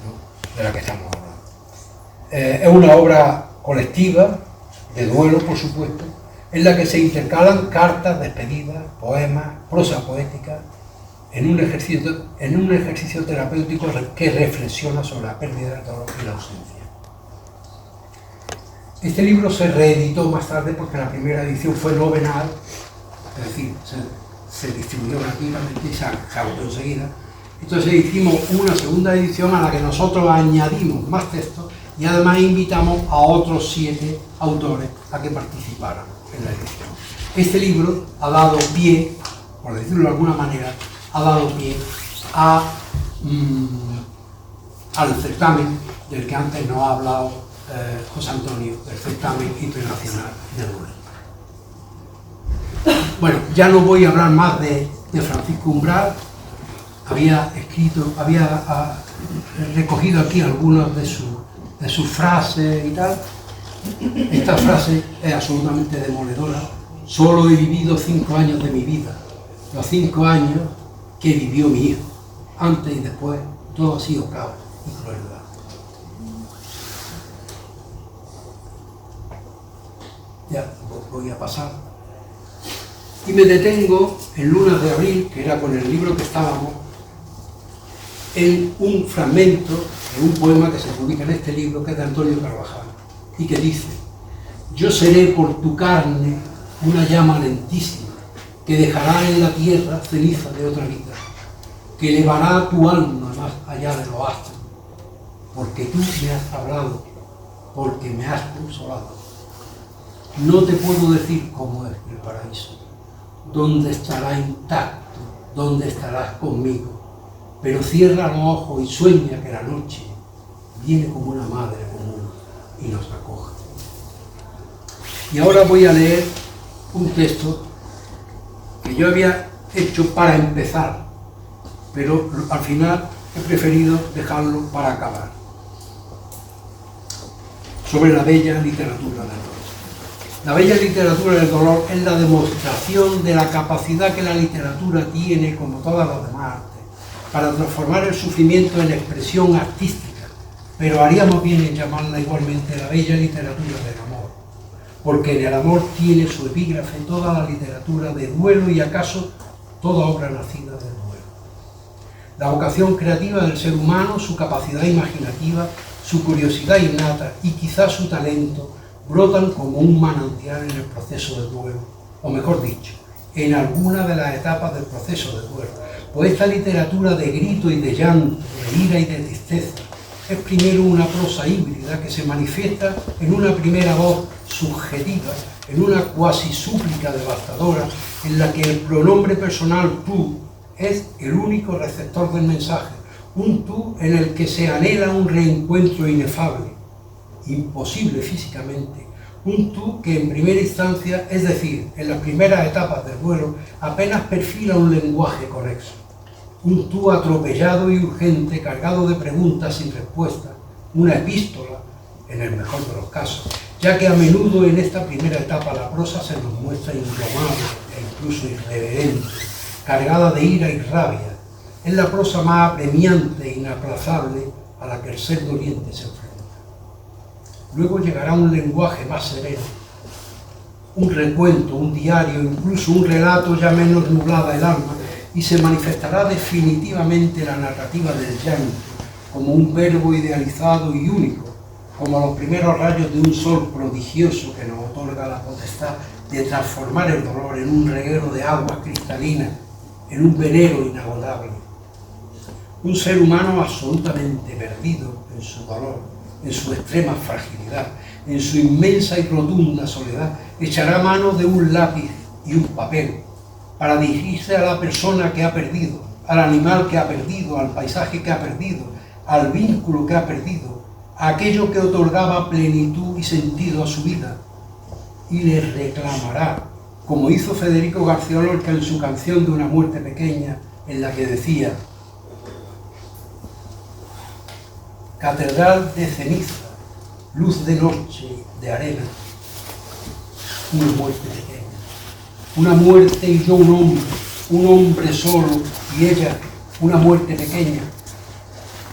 ¿no?, de la que estamos hablando. Es una obra colectiva, de duelo, por supuesto, en la que se intercalan cartas, despedidas, poemas, prosa poética, en un ejercicio terapéutico que reflexiona sobre la pérdida del dolor y la ausencia. Este libro se reeditó más tarde porque la primera edición fue novenal, es decir, se distribuyó gratuitamente y se agotó enseguida. Entonces hicimos una segunda edición a la que nosotros añadimos más textos y además invitamos a otros 7 autores a que participaran en la edición. Este libro ha dado pie, por decirlo de alguna manera, ha dado pie al certamen del que antes nos ha hablado José Antonio, del certamen internacional de duelo. Bueno, ya no voy a hablar más de Francisco Umbral. Había recogido aquí algunas de sus frases y tal. Esta frase es absolutamente demoledora. Solo he vivido 5 años de mi vida, los 5 años que vivió mi hijo. Antes y después, todo ha sido caos y crueldad. Ya voy a pasar. Y me detengo en Lunas de Abril, que era con el libro que estábamos, en un fragmento de un poema que se publica en este libro, que es de Antonio Carvajal, y que dice: yo seré por tu carne una llama lentísima, que dejará en la tierra ceniza de otra vida, que elevará tu alma más allá de los astros, porque tú me has hablado, porque me has consolado. No te puedo decir cómo es el paraíso, dónde estará intacto, dónde estarás conmigo, pero cierra los ojos y sueña que la noche viene como una madre común y nos acoge. Y ahora voy a leer un texto que yo había hecho para empezar, pero al final he preferido dejarlo para acabar, sobre la bella literatura del dolor. La bella literatura del dolor es la demostración de la capacidad que la literatura tiene, como todas las demás artes, para transformar el sufrimiento en expresión artística, pero haríamos bien en llamarla igualmente la bella literatura del amor, porque en el amor tiene su epígrafe toda la literatura de duelo y acaso toda obra nacida del duelo. La vocación creativa del ser humano, su capacidad imaginativa, su curiosidad innata y quizás su talento brotan como un manantial en el proceso de duelo, o mejor dicho, en alguna de las etapas del proceso de duelo. Pues esta literatura de grito y de llanto, de ira y de tristeza, es primero una prosa híbrida que se manifiesta en una primera voz subjetiva, en una cuasi súplica devastadora, en la que el pronombre personal tú es el único receptor del mensaje, un tú en el que se anhela un reencuentro inefable, imposible físicamente, un tú que en primera instancia, es decir, en las primeras etapas del duelo, apenas perfila un lenguaje conexo, un tú atropellado y urgente, cargado de preguntas sin respuesta, una epístola, en el mejor de los casos, ya que a menudo en esta primera etapa la prosa se nos muestra indomable e incluso irreverente, cargada de ira y rabia. Es la prosa más apremiante e inaplazable a la que el ser doliente se enfrenta. Luego llegará un lenguaje más sereno, un recuento, un diario, incluso un relato ya menos nublada el alma, y se manifestará definitivamente la narrativa del llanto, como un verbo idealizado y único, como los primeros rayos de un sol prodigioso que nos otorga la potestad de transformar el dolor en un reguero de aguas cristalinas, en un venero inagotable. Un ser humano absolutamente perdido en su dolor, en su extrema fragilidad, en su inmensa y rotunda soledad, echará mano de un lápiz y un papel para dirigirse a la persona que ha perdido, al animal que ha perdido, al paisaje que ha perdido, al vínculo que ha perdido, a aquello que otorgaba plenitud y sentido a su vida, y le reclamará, como hizo Federico García Lorca en su canción de una muerte pequeña, en la que decía: catedral de ceniza, luz de noche, de arena, una muerte pequeña, una muerte y yo un hombre solo y ella una muerte pequeña,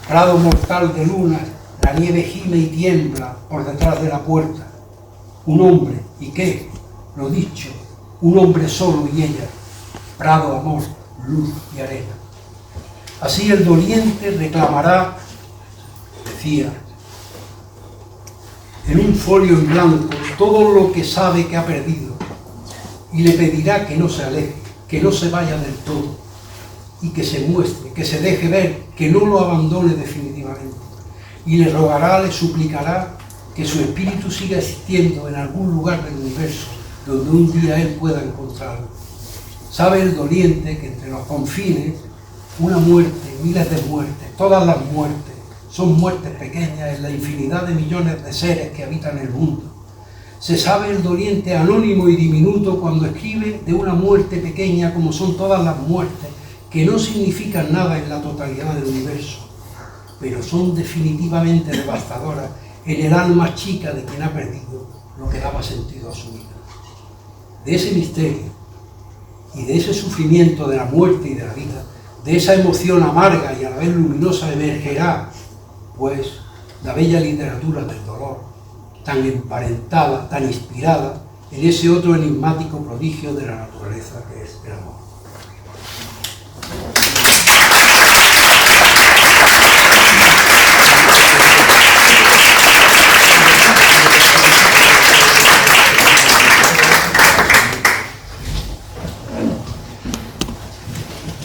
prado mortal de luna, la nieve gime y tiembla por detrás de la puerta, un hombre, ¿y qué? Lo dicho, un hombre solo y ella, prado, amor, luz y arena. Así el doliente reclamará, decía, en un folio en blanco todo lo que sabe que ha perdido y le pedirá que no se aleje, que no se vaya del todo y que se muestre, que se deje ver, que no lo abandone definitivamente, y le rogará, le suplicará que su espíritu siga existiendo en algún lugar del universo donde un día él pueda encontrarlo. Sabe el doliente que entre los confines una muerte, miles de muertes, todas las muertes son muertes pequeñas en la infinidad de millones de seres que habitan el mundo. Se sabe el doliente anónimo y diminuto cuando escribe de una muerte pequeña como son todas las muertes, que no significan nada en la totalidad del universo, pero son definitivamente devastadoras en el alma chica de quien ha perdido lo que daba sentido a su vida. De ese misterio y de ese sufrimiento de la muerte y de la vida, de esa emoción amarga y a la vez luminosa emergerá, pues, la bella literatura del dolor, tan emparentada, tan inspirada en ese otro enigmático prodigio de la naturaleza que es el amor.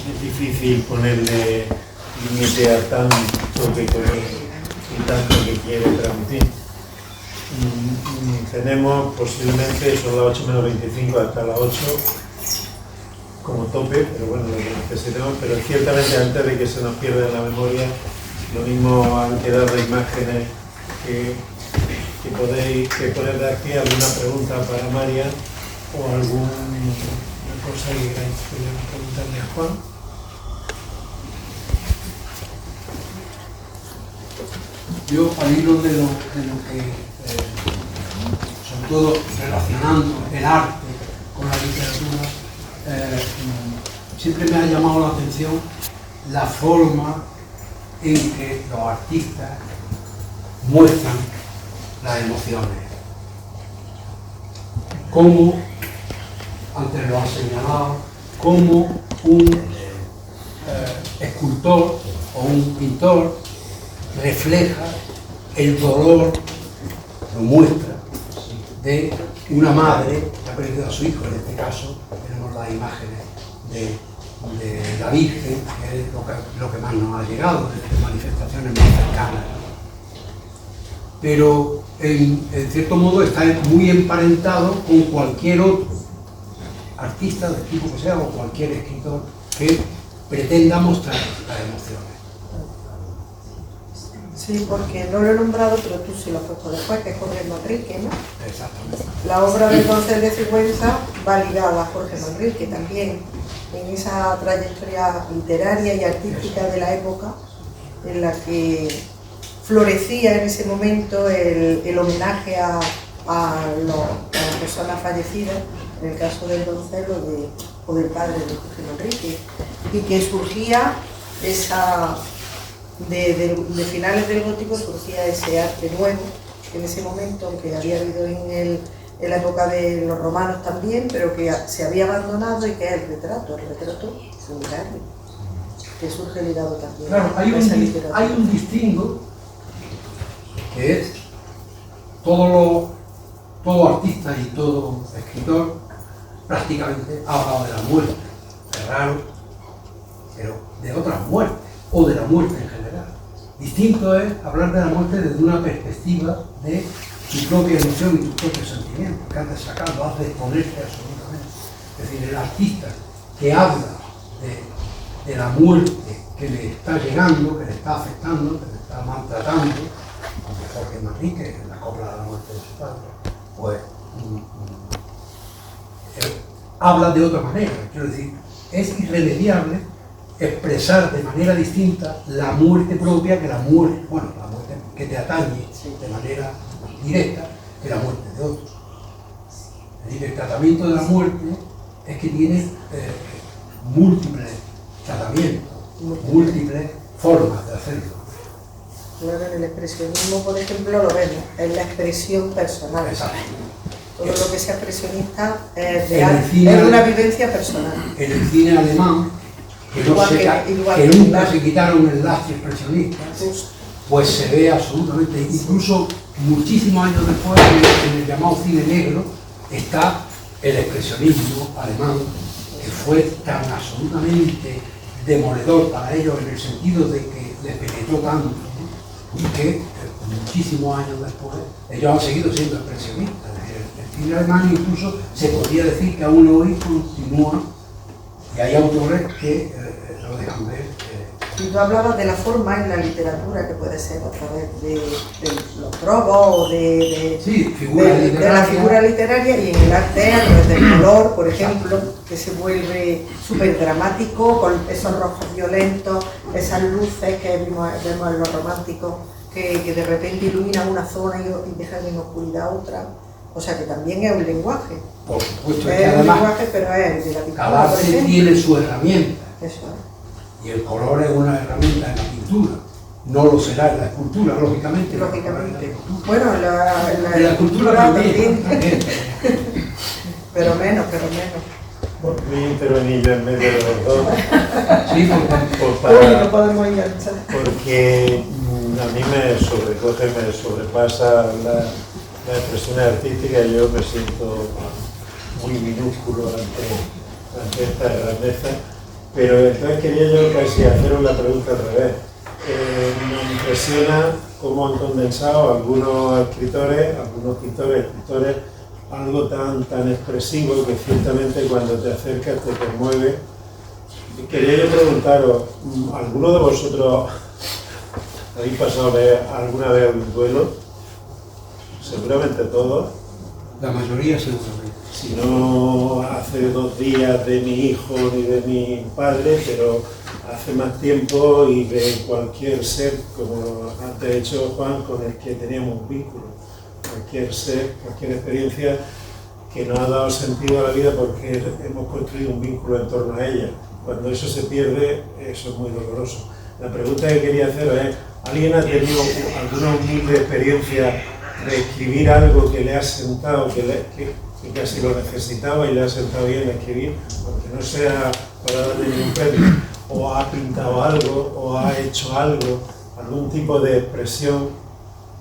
Es difícil ponerle límite a tanto que conoce y tanto que quiere transmitir. Tenemos posiblemente, son las 8 menos 25 hasta las 8 como tope, pero bueno, lo que necesitemos, pero ciertamente antes de que se nos pierda en la memoria, lo mismo han quedado imágenes que podéis poner de aquí, alguna pregunta para María o alguna cosa que queráis preguntarle a Juan. Yo, al hilo de lo que, sobre todo relacionando el arte con la literatura, siempre me ha llamado la atención la forma en que los artistas muestran las emociones. Cómo, antes lo han señalado, cómo un escultor o un pintor refleja el dolor, lo muestra, de una madre que ha perdido a su hijo. En este caso tenemos las imágenes de la Virgen, que es lo que más nos ha llegado, de manifestaciones más cercanas. Pero en cierto modo está muy emparentado con cualquier otro artista del tipo que sea o cualquier escritor que pretenda mostrar las emociones. Sí, porque no lo he nombrado, pero tú sí lo has puesto después, que es Jorge Manrique, ¿no? Exactamente. La obra del Doncel de Sigüenza va ligada a Jorge Manrique también, en esa trayectoria literaria y artística de la época, en la que florecía en ese momento el homenaje a las personas fallecidas, en el caso del Doncel o del padre de Jorge Manrique, y que surgía esa... De finales del gótico surgía ese arte nuevo en ese momento, aunque había habido en la época de los romanos también, pero que se había abandonado, y que es el retrato funerario, que surge ligado también. Claro, hay un distingo que es todo artista y todo escritor prácticamente ha hablado de la muerte. Es raro, pero de otras muertes, o de la muerte en general. Distinto es hablar de la muerte desde una perspectiva de tu propia emoción y tu propio sentimiento, que has de sacarlo, has de exponerte absolutamente. Es decir, el artista que habla de la muerte que le está llegando, que le está afectando, que le está maltratando, como Jorge Manrique en la copla de la muerte de su padre, pues habla de otra manera. Quiero decir, es irremediable expresar de manera distinta la muerte propia que la muerte que te atañe de manera directa que la muerte de otros. Es decir, el tratamiento de la muerte es que tiene múltiples tratamientos, múltiples formas de hacerlo. Claro, en el expresionismo, por ejemplo, lo vemos, es la expresión personal. Exacto. Todo lo que sea expresionista es real, es una vivencia personal. En el cine alemán, que nunca se quitaron el lastre expresionista, pues se ve absolutamente, incluso muchísimos años después, en el llamado cine negro, está el expresionismo alemán, que fue tan absolutamente demoledor para ellos en el sentido de que les penetró tanto, ¿no? Y que muchísimos años después ellos han seguido siendo expresionistas. El cine alemán incluso se podría decir que aún hoy continúa, y hay autores que lo dejan ver Y tú hablabas de la forma en la literatura, que puede ser a través de los probos o Sí, figura de la figura literaria, y en el arte a través del color, por ejemplo, que se vuelve súper dramático con esos rojos violentos, esas luces que vemos en los románticos, que de repente iluminan una zona y dejan en oscuridad otra. O sea que también es un lenguaje. Por supuesto, Es que un además lenguaje, pero es de la pintura, cada por arte ejemplo. tiene su herramienta. Eso es. Y el color es una herramienta en la pintura. No lo será en la escultura, lógicamente. Lógicamente. Bueno, En la escultura también. Pero menos. Voy a intervenir yo en medio de los dos. Sí, porque Uy, no podemos enganchar. Porque a mí me sobrecoge, me sobrepasa la expresión artística, y yo me siento muy minúsculo ante esta grandeza. Pero entonces quería yo casi haceros la pregunta al revés. Me impresiona cómo han condensado algunos escritores, algunos pintores, escritores, algo tan expresivo que ciertamente cuando te acercas te conmueve. Quería yo preguntaros, ¿alguno de vosotros habéis pasado alguna vez algún duelo? Seguramente todos. la mayoría seguramente. Si no hace 2 días de mi hijo ni de mi padre, pero hace más tiempo, y de cualquier ser, como antes ha dicho Juan, con el que teníamos un vínculo. Cualquier ser, cualquier experiencia que nos ha dado sentido a la vida porque hemos construido un vínculo en torno a ella. Cuando eso se pierde, eso es muy doloroso. La pregunta que quería hacer es, ¿alguien ha tenido alguna humilde experiencia de escribir algo que le ha sentado, que casi lo necesitaba y le ha sentado bien escribir, aunque no sea para darle ningún premio, o ha pintado algo, o ha hecho algo, algún tipo de expresión,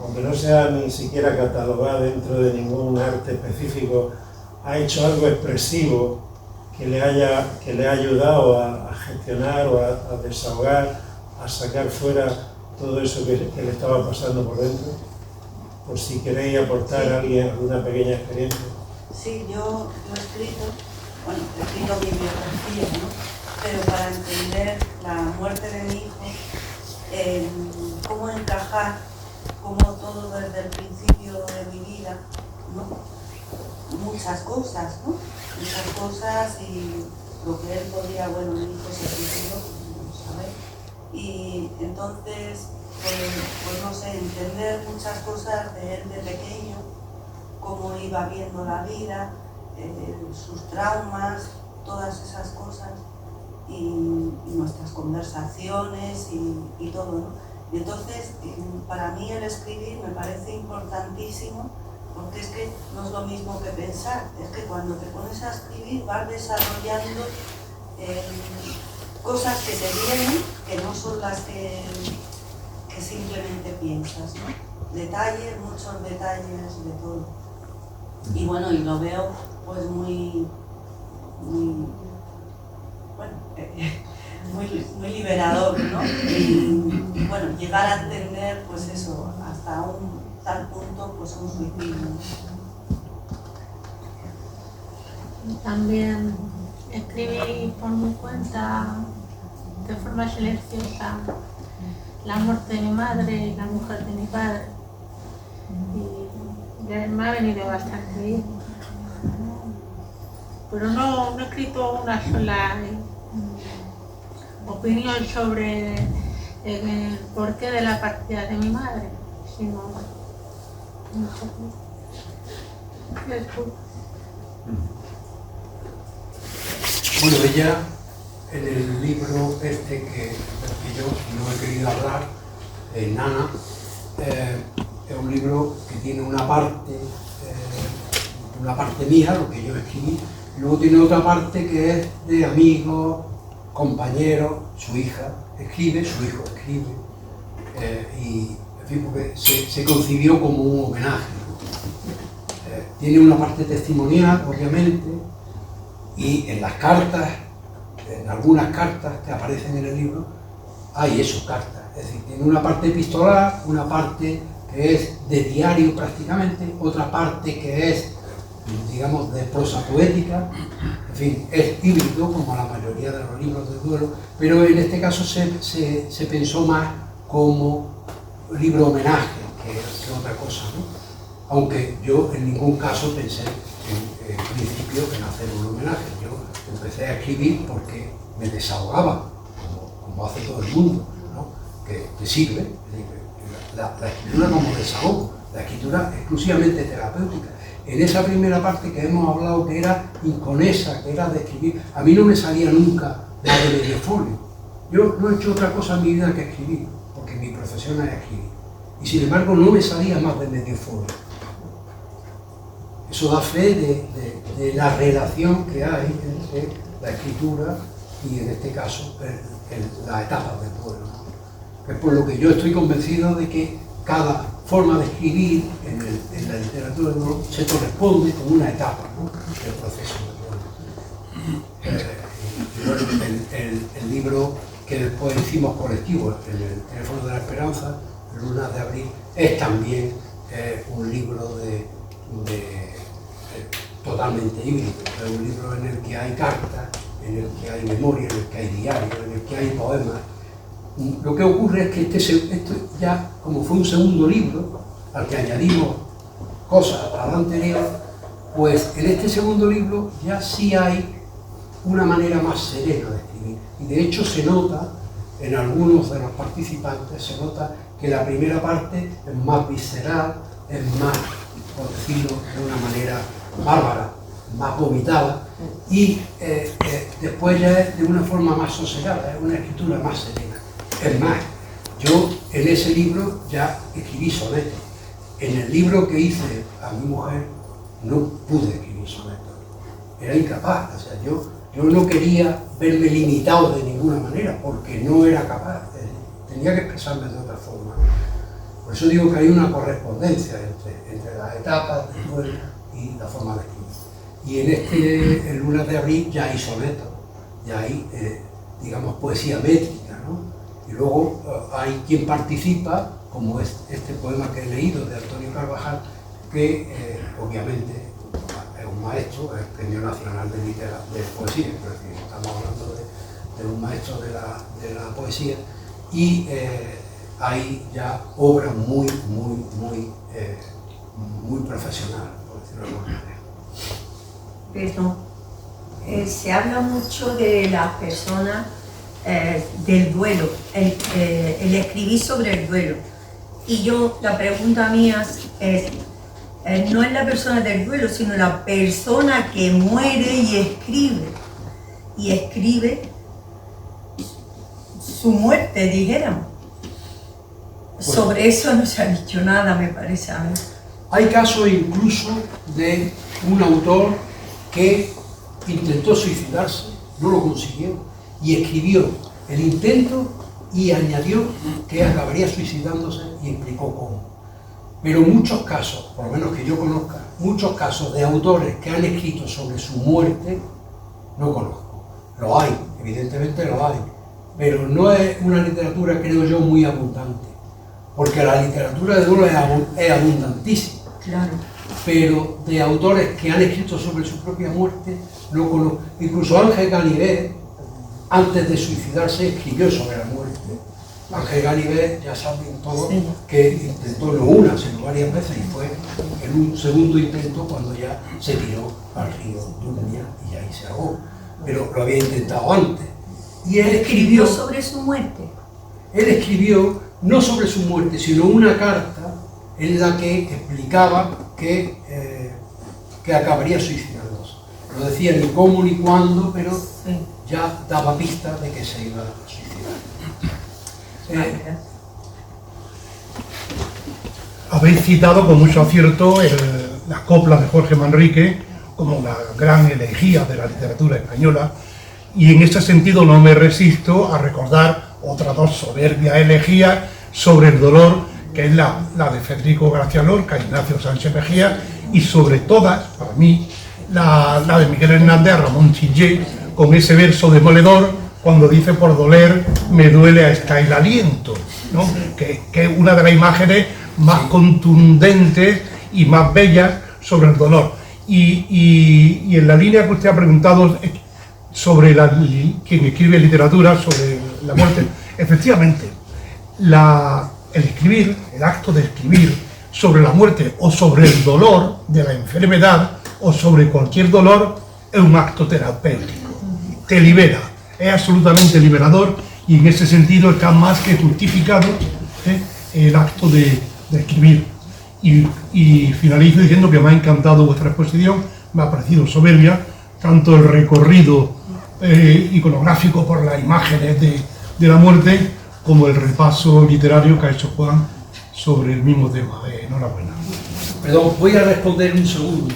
aunque no sea ni siquiera catalogada dentro de ningún arte específico, ha hecho algo expresivo que le ha ayudado a gestionar o a desahogar, a sacar fuera todo eso que le estaba pasando por dentro? Por si queréis aportar a alguien alguna pequeña experiencia. Sí, yo he escrito mi biografía, ¿no? Pero para entender la muerte de mi hijo, cómo encajar, cómo todo desde el principio de mi vida, ¿no? Muchas cosas, ¿no? Muchas cosas, y lo que él podía, mi hijo se suicidó, ¿sabes? Y entonces, pues no sé, entender muchas cosas de él de pequeño, cómo iba viendo la vida, sus traumas, todas esas cosas, y nuestras conversaciones y todo, ¿no? Y entonces, para mí el escribir me parece importantísimo, porque es que no es lo mismo que pensar, es que cuando te pones a escribir vas desarrollando cosas que te vienen, que no son las que simplemente piensas, ¿no? Detalles, muchos detalles de todo. Y y lo veo pues muy liberador, ¿no? Y llegar a entender, pues eso, hasta un tal punto, pues un suicidio. También escribí por mi cuenta, de forma silenciosa, la muerte de mi madre y la mujer de mi padre. Y me ha venido bastante bien. Pero no he escrito una sola opinión sobre el porqué de la partida de mi madre, sino muchas veces. Bueno, ella, en el libro del que yo no he querido hablar, Nana, es un libro que tiene una parte mía, lo que yo escribí, y luego tiene otra parte que es de amigos, compañeros, su hija escribe, su hijo escribe, y en fin, porque se concibió como un homenaje. Tiene una parte testimonial, obviamente, y en las cartas, en algunas cartas que aparecen en el libro, hay esas cartas. Es decir, tiene una parte epistolar, una parte que es de diario prácticamente, otra parte que es, digamos, de prosa poética. En fin, es híbrido como la mayoría de los libros de duelo, pero en este caso se pensó más como libro homenaje que otra cosa, ¿no? Aunque yo en ningún caso pensé en principio en hacer un homenaje. Yo empecé a escribir porque me desahogaba, como hace todo el mundo, ¿no? Que sirve, la escritura como desahogo, la escritura exclusivamente terapéutica. En esa primera parte que hemos hablado, que era inconesa, que era de escribir, a mí no me salía nunca más de medio folio. Yo no he hecho otra cosa en mi vida que escribir, porque mi profesión es escribir. Y sin embargo no me salía más de medio folio. Eso da fe de la relación que hay entre la escritura y, en este caso, las etapas del duelo. Es por lo que yo estoy convencido de que cada forma de escribir en la literatura del duelo se corresponde con una etapa, ¿no?, del proceso del duelo. El libro que después hicimos colectivo, El teléfono de la esperanza, Lunas de abril, es también un libro totalmente híbrido. Es un libro en el que hay cartas, en el que hay memoria, en el que hay diarios, en el que hay poemas. Lo que ocurre es que esto ya, como fue un segundo libro, al que añadimos cosas al anterior, pues en este segundo libro ya sí hay una manera más serena de escribir. Y de hecho se nota, en algunos de los participantes, se nota que la primera parte es más visceral, es más, por decirlo de una manera bárbara, más vomitada, y después ya es de una forma más sosegada, es una escritura más serena. Es más, yo en ese libro ya escribí sonetos. En el libro que hice a mi mujer no pude escribir sonetos, era incapaz. O sea, yo no quería verme limitado de ninguna manera, porque no era capaz, tenía que expresarme de otra forma. Por eso digo que hay una correspondencia entre las etapas del duelo y la forma de escribir. Y en Lunas de abril ya hay sonetos, ya hay, digamos, poesía métrica, ¿no? Y luego hay quien participa, como este poema que he leído de Antonio Carvajal, que obviamente es un maestro, es el Premio Nacional de Poesía, es decir, estamos hablando de un maestro de la poesía, y hay ya obras muy profesionales, por decirlo de alguna manera. Perdón, se habla mucho de las personas del duelo, el escribir sobre el duelo. Y la pregunta mía es, no es la persona del duelo, sino la persona que muere y escribe su muerte, dijéramos. Sobre eso no se ha dicho nada, me parece a mí. Hay casos incluso de un autor que intentó suicidarse, no lo consiguió, y escribió el intento y añadió que acabaría suicidándose y explicó cómo. Pero muchos casos, por lo menos que yo conozca, muchos casos de autores que han escrito sobre su muerte, no conozco. Lo hay, evidentemente lo hay, pero no es una literatura, creo yo, muy abundante, porque la literatura de duelo es abundantísima. Claro. Pero de autores que han escrito sobre su propia muerte, no conozco. Incluso Ángel Ganivet, antes de suicidarse, escribió sobre la muerte. Ángel Ganivet, ya saben todos, sí, que intentó no una, sino varias veces, y fue en un segundo intento cuando ya se tiró al río Durmia y ahí se ahogó. Pero lo había intentado antes. Y él escribió sobre su muerte. Él escribió no sobre su muerte, sino una carta en la que explicaba que acabaría suicidándose. Lo decía ni cómo ni cuándo, pero sí, ya daba pistas de que se iba a suicidar. Habéis citado con mucho acierto las coplas de Jorge Manrique como la gran elegía de la literatura española, y en ese sentido no me resisto a recordar otras dos soberbias elegías sobre el dolor, que es la de Federico García Lorca, Ignacio Sánchez Mejía, y sobre todas, para mí, la de Miguel Hernández a Ramón Chillé, con ese verso demoledor cuando dice: por doler me duele hasta el aliento, ¿no? Que es una de las imágenes más contundentes y más bellas sobre el dolor. Y en la línea que usted ha preguntado sobre quien escribe literatura, sobre la muerte, efectivamente, el escribir, el acto de escribir sobre la muerte o sobre el dolor de la enfermedad o sobre cualquier dolor es un acto terapéutico, te libera, es absolutamente liberador, y en ese sentido está más que justificado el acto de escribir. Y finalizo diciendo que me ha encantado vuestra exposición, me ha parecido soberbia, tanto el recorrido iconográfico por las imágenes de la muerte, como el repaso literario que ha hecho Juan sobre el mismo tema. Enhorabuena. Perdón, voy a responder un segundo.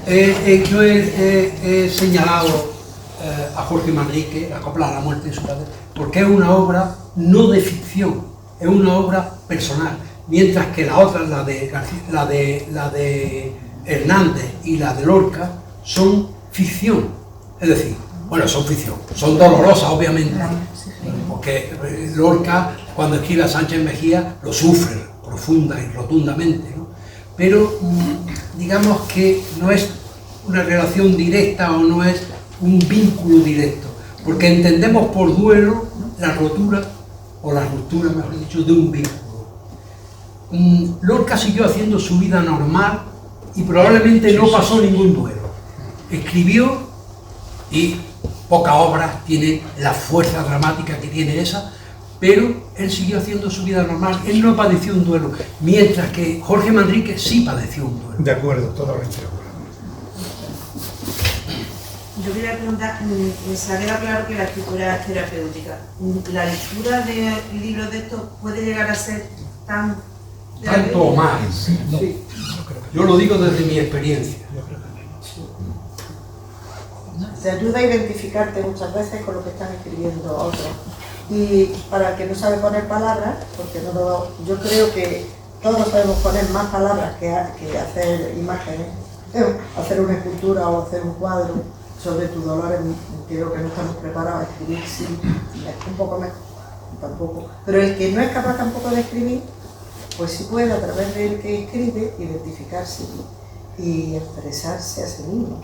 Yo he señalado a Jorge Manrique, La copla a la muerte de su padre, porque es una obra no de ficción, es una obra personal, mientras que la otra, la de Hernández y la de Lorca, son ficción. Es decir, bueno, son ficción, son dolorosas obviamente, porque Lorca, cuando escribe a Sánchez Mejía, lo sufre profunda y rotundamente, ¿no? Pero digamos que no es una relación directa o no es un vínculo directo, porque entendemos por duelo la rotura, o la ruptura, mejor dicho, de un vínculo. Lorca siguió haciendo su vida normal y probablemente no pasó ningún duelo. Escribió, y pocas obras tienen la fuerza dramática que tiene esa, pero él siguió haciendo su vida normal, él no padeció un duelo, mientras que Jorge Manrique sí padeció un duelo. De acuerdo, totalmente de acuerdo. Yo quería preguntar, se ha quedado claro que la escritura es terapéutica. ¿La lectura de libros de estos puede llegar a ser tan Tanto o más? No. Sí. Yo lo digo desde mi experiencia. Te ayuda a identificarte muchas veces con lo que están escribiendo otros. Y para el que no sabe poner palabras, porque yo creo que todos sabemos poner más palabras que hacer imágenes, hacer una escultura o hacer un cuadro sobre tu dolor, creo que no estamos preparados a escribir, sí, un poco mejor, tampoco. Pero el que no es capaz tampoco de escribir, pues sí puede, a través del que escribe, identificarse y expresarse a sí mismo,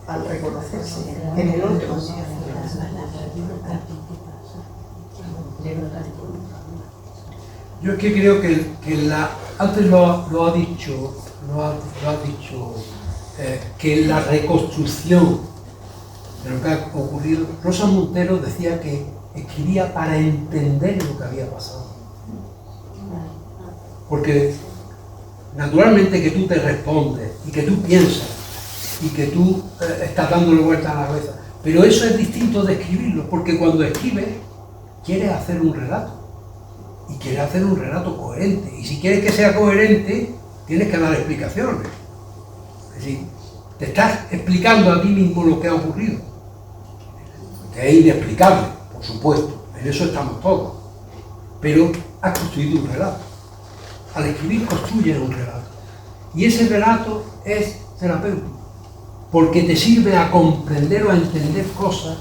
al reconocerse en el otro. Yo es que creo que antes lo ha dicho, que la reconstrucción de lo que ha ocurrido, Rosa Montero decía que escribía para entender lo que había pasado. Porque naturalmente que tú te respondes y que tú piensas y que tú estás dándole vueltas a la cabeza, pero eso es distinto de escribirlo, porque cuando escribes quieres hacer un relato y quieres hacer un relato coherente, y si quieres que sea coherente tienes que dar explicaciones. Es decir, te estás explicando a ti mismo lo que ha ocurrido, que es inexplicable, por supuesto, en eso estamos todos, pero has construido un relato. Al escribir construyes un relato, y ese relato es terapéutico, porque te sirve a comprender o a entender cosas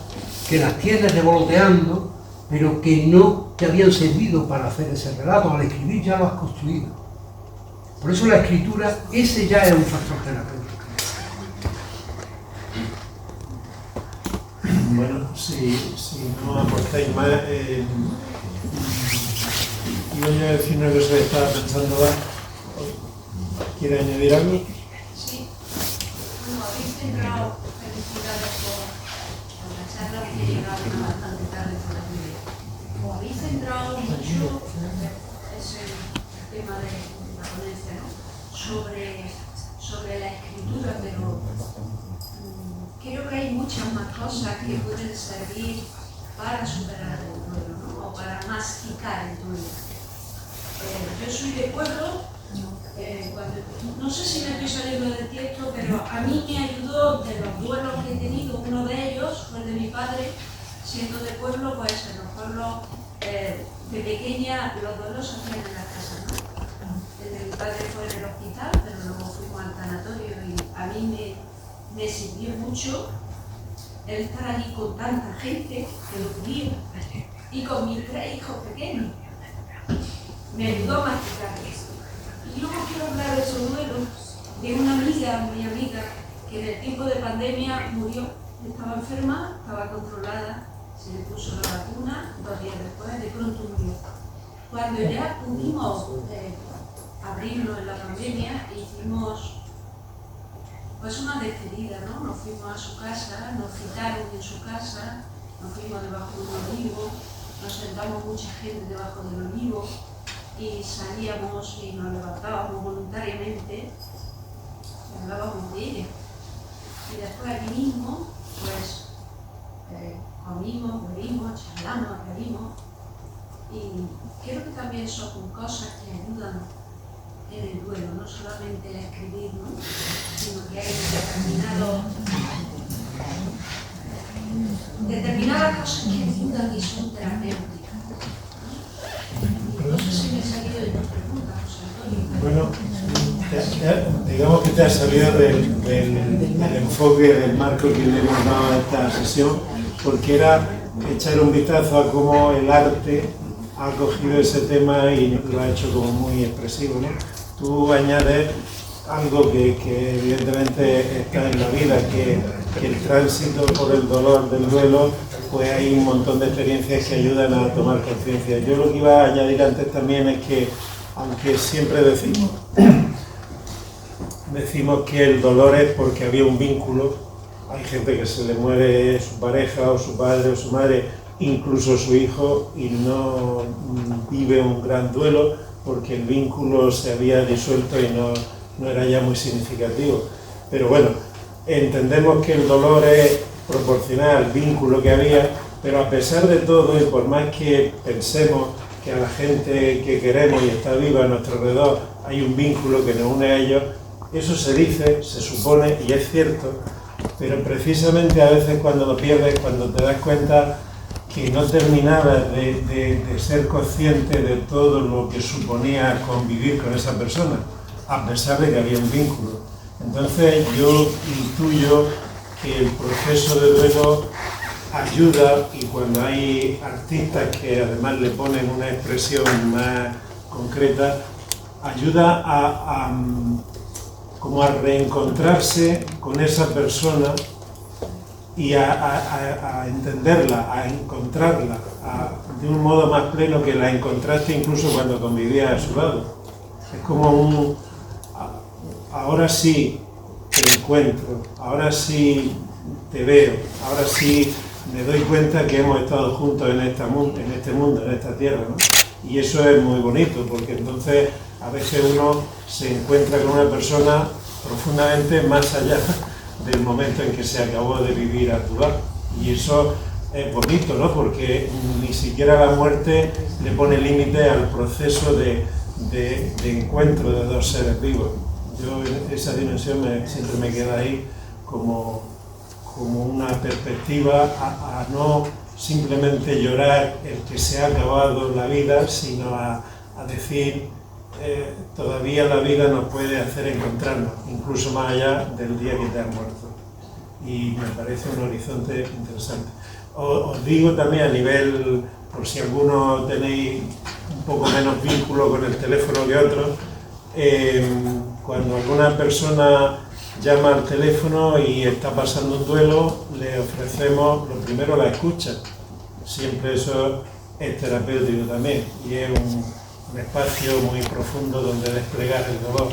que las tienes revoloteando, pero que no te habían servido para hacer ese relato. Al escribir ya lo has construido. Por eso la escritura, ese ya es un factor terapéutico. Bueno, si no aportáis más, iba yo a decir una cosa que estaba pensando. ¿Quiere añadir algo? Sí. Bueno, habéis centrado, felicidades por la charla, que llegaron bastante tarde por la vida. Habéis centrado mucho, es el tema de la ponencia, ¿no? sobre la escritura, pero creo que hay muchas más cosas que pueden servir para superar el duelo, ¿no? O para masticar el duelo. Yo soy de pueblo, no sé si me estoy saliendo del texto, pero a mí me ayudó de los duelos que he tenido. Uno de ellos fue el de mi padre, siendo de pueblo, pues en los pueblos de pequeña los duelos se hacían en la casa, ¿no? El de mi padre fue en el hospital, pero luego fuimos al tanatorio y a mí me sirvió mucho el estar allí con tanta gente que lo quería y con mis 3 hijos pequeños. Me ayudó a masticar eso. Y luego quiero hablar de esos duelos de una amiga, muy amiga, que en el tiempo de pandemia murió, estaba enferma, estaba controlada, se le puso la vacuna, 2 días después de pronto murió. Cuando ya pudimos abrirlo en la pandemia, hicimos pues una despedida, ¿no? Nos fuimos a su casa, nos citaron en su casa, nos fuimos debajo de un olivo, nos sentamos mucha gente debajo del olivo y salíamos y nos levantábamos voluntariamente y hablábamos de ella. Y después aquí mismo, pues comimos, bebimos, charlamos, bebimos, y creo que también son cosas que ayudan en el duelo, no solamente el escribir, ¿no? Sino que hay determinadas cosas que ayudan y son terapéuticas. No sé si me ha salido de tu pregunta, José Antonio. Bueno, digamos que te ha salido del enfoque, del marco que le hemos dado a esta sesión, porque era echar un vistazo a cómo el arte ha cogido ese tema y lo ha hecho como muy expresivo, ¿no? Tú añades algo que evidentemente está en la vida, que el tránsito por el dolor del duelo, pues hay un montón de experiencias que ayudan a tomar conciencia. Yo lo que iba a añadir antes también es que, aunque siempre decimos que el dolor es porque había un vínculo, hay gente que se le muere su pareja o su padre o su madre, incluso su hijo, y no vive un gran duelo porque el vínculo se había disuelto y no era ya muy significativo. Pero bueno, entendemos que el dolor es proporcional al vínculo que había, pero a pesar de todo, y por más que pensemos que a la gente que queremos y está viva a nuestro alrededor hay un vínculo que nos une a ellos, eso se dice, se supone, y es cierto, pero precisamente a veces cuando lo pierdes, cuando te das cuenta que no terminabas de ser consciente de todo lo que suponía convivir con esa persona, a pesar de que había un vínculo. Entonces yo intuyo que el proceso de duelo ayuda, y cuando hay artistas que además le ponen una expresión más concreta, ayuda como a reencontrarse con esa persona y a entenderla, a encontrarla de un modo más pleno que la encontraste incluso cuando convivías a su lado. Es como ahora sí te encuentro, ahora sí te veo, ahora sí me doy cuenta que hemos estado juntos en este mundo, en esta tierra, ¿no? Y eso es muy bonito, porque entonces a veces uno se encuentra con una persona profundamente más allá del momento en que se acabó de vivir a tu lado. Y eso es bonito, ¿no? Porque ni siquiera la muerte le pone límite al proceso de encuentro de dos seres vivos. Yo esa dimensión siempre me queda ahí como una perspectiva a no simplemente llorar el que se ha acabado la vida, sino a decir todavía la vida nos puede hacer encontrarnos, incluso más allá del día que te has muerto. Y me parece un horizonte interesante. Os digo también a nivel, por si alguno tenéis un poco menos vínculo con el teléfono que otros, cuando alguna persona llama al teléfono y está pasando un duelo, le ofrecemos lo primero la escucha. Siempre eso es terapéutico también, y es un espacio muy profundo donde desplegar el dolor.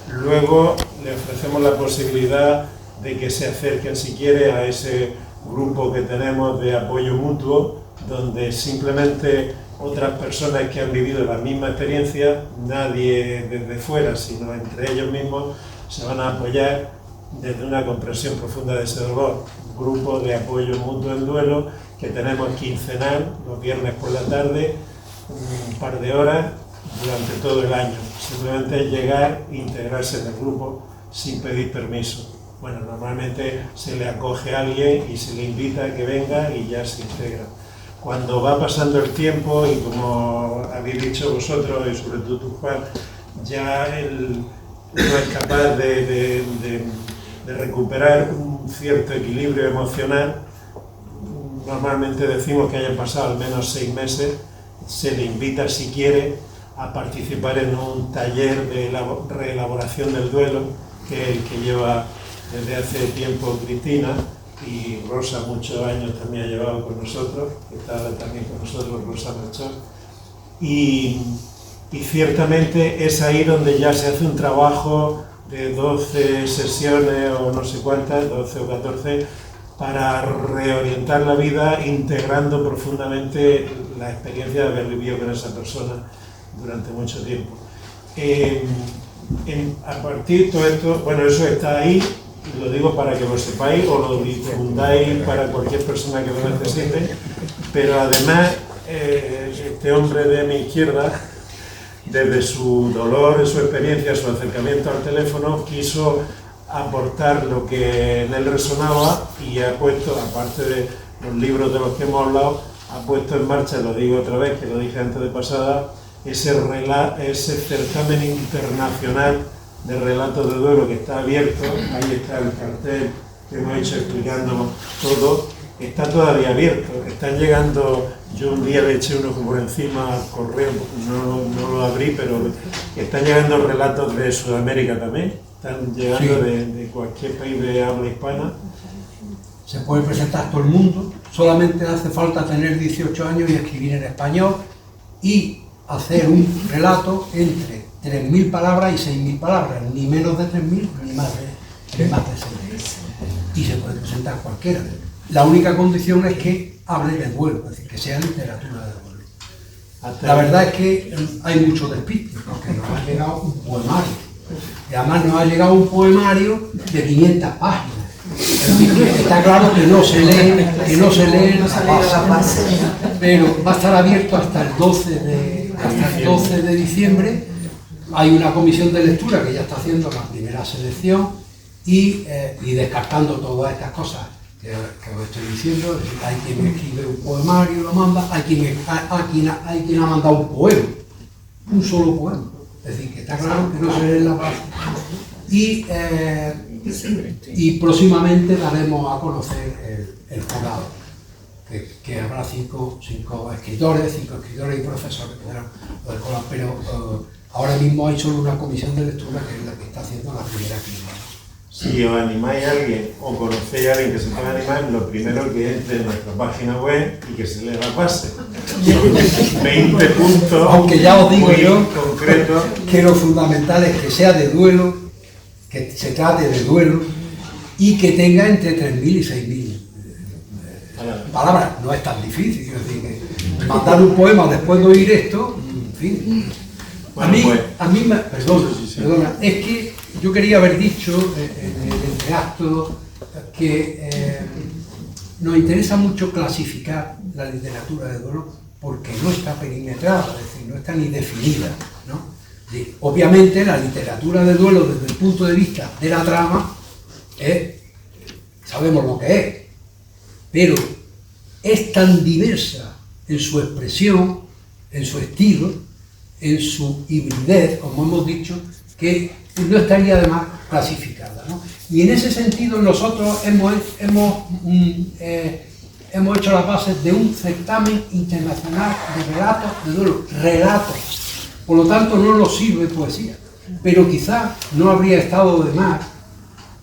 Luego le ofrecemos la posibilidad de que se acerquen, si quiere, a ese grupo que tenemos de apoyo mutuo, donde simplemente otras personas que han vivido la misma experiencia, nadie desde fuera, sino entre ellos mismos, se van a apoyar desde una comprensión profunda de ese dolor. Un grupo de apoyo mutuo en duelo que tenemos quincenal, los viernes por la tarde, un par de horas durante todo el año. Simplemente llegar e integrarse en el grupo sin pedir permiso. Bueno, normalmente se le acoge a alguien y se le invita a que venga y ya se integra. Cuando va pasando el tiempo, y como habéis dicho vosotros, y sobre todo tú, Juan, ya uno es capaz de recuperar un cierto equilibrio emocional. Normalmente decimos que hayan pasado al menos 6 meses, se le invita, si quiere, a participar en un taller de reelaboración del duelo, que el que lleva desde hace tiempo Cristina, y Rosa muchos años también ha llevado con nosotros, que está también con nosotros Rosa Melchor, y ciertamente es ahí donde ya se hace un trabajo de 12 sesiones o no sé cuántas, 12 o 14, para reorientar la vida integrando profundamente la experiencia de haber vivido con esa persona durante mucho tiempo. A partir de todo esto, bueno, eso está ahí, lo digo para que lo sepáis o lo difundáis para cualquier persona que lo necesite, pero además este hombre de mi izquierda, desde su dolor, su experiencia, su acercamiento al teléfono, quiso aportar lo que en él resonaba y ha puesto, aparte de los libros de los que hemos hablado, ha puesto en marcha, lo digo otra vez, que lo dije antes de pasada, ese certamen internacional de relatos de duelo que está abierto. Ahí está el cartel que hemos hecho explicando todo, está todavía abierto, están llegando, yo un día le eché uno por encima al correo, no lo abrí, pero están llegando relatos de Sudamérica también, están llegando de cualquier país de habla hispana. Se puede presentar todo el mundo, solamente hace falta tener 18 años y escribir en español y hacer un relato entre 3.000 palabras y 6.000 palabras, ni menos de 3.000 ni más de 6.000. Y se puede presentar cualquiera. La única condición es que hable de duelo, es decir, que sea literatura de duelo. La verdad es que hay mucho despiste, porque nos ha llegado un poemario. Y además nos ha llegado un poemario de 500 páginas. Es decir, que está claro que no se lee la base, pero va a estar abierto hasta el 12 de diciembre. Hay una comisión de lectura que ya está haciendo la primera selección y descartando todas estas cosas que os estoy diciendo. Es decir, hay quien escribe un poemario y lo manda, hay quien ha mandado un poema, un solo poema. Es decir, que está claro que no se lee la base. Y próximamente daremos a conocer el jurado, que habrá cinco escritores y profesores que darán lo del jurado, pero ahora mismo hay solo una comisión de lectura que es la que está haciendo la primera crítica. Si os animáis a alguien o conocéis a alguien que se pueda animar, lo primero que entre en nuestra página web y que se lea la base. Son 20 puntos, aunque ya os digo yo concretos, que lo fundamental es que sea de duelo, que se trate de duelo y que tenga entre 3.000 y 6.000 palabras. No es tan difícil, es decir, que mandar un poema después de oír esto, en fin. Perdona, es que yo quería haber dicho en el entreacto que nos interesa mucho clasificar la literatura de duelo porque no está perimetrada, es decir, no está ni definida, ¿no? Obviamente la literatura de duelo desde el punto de vista de la trama sabemos lo que es, pero es tan diversa en su expresión, en su estilo, en su hibridez, como hemos dicho, que no estaría además clasificada, ¿no? Y en ese sentido nosotros hemos hecho las bases de un certamen internacional de relatos de duelo, relatos. Por lo tanto, no nos sirve poesía, pero quizás no habría estado de más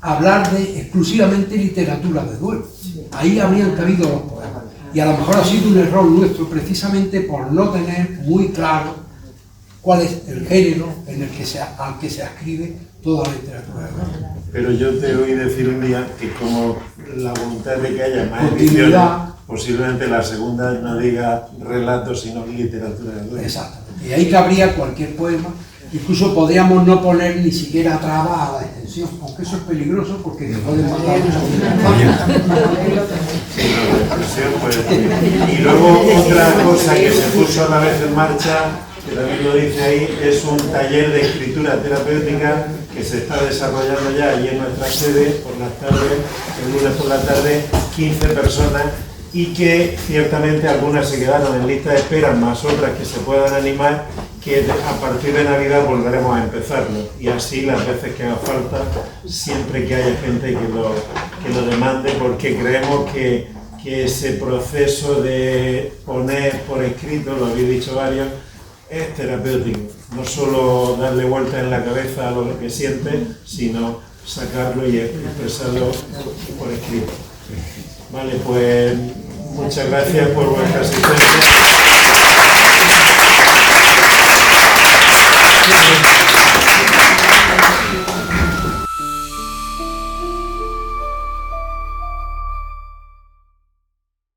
hablar de exclusivamente literatura de duelo. Ahí habrían cabido los poemas. Y a lo mejor ha sido un error nuestro precisamente por no tener muy claro cuál es el género en el que al que se ascribe toda la literatura de duelo. Pero yo te oí decir un día que como la voluntad de que haya más ediciones, posiblemente la segunda no diga relatos, sino literatura de duelo. Exacto. Y ahí cabría cualquier poema, incluso podríamos no poner ni siquiera trabas a la extensión, aunque eso es peligroso porque se pueden matar Y luego otra cosa que se puso a la vez en marcha, que también lo dice ahí, es un taller de escritura terapéutica que se está desarrollando ya allí en nuestra sede por las tardes, el lunes por la tarde, 15 personas, y que ciertamente algunas se quedaron en lista de espera, más otras que se puedan animar, que a partir de Navidad volveremos a empezarlo, y así las veces que haga falta, siempre que haya gente que lo demande, porque creemos que ese proceso de poner por escrito, lo habéis dicho varios, es terapéutico. No solo darle vuelta en la cabeza a lo que siente, sino sacarlo y expresarlo por escrito. Vale, pues muchas gracias por vuestra asistencia.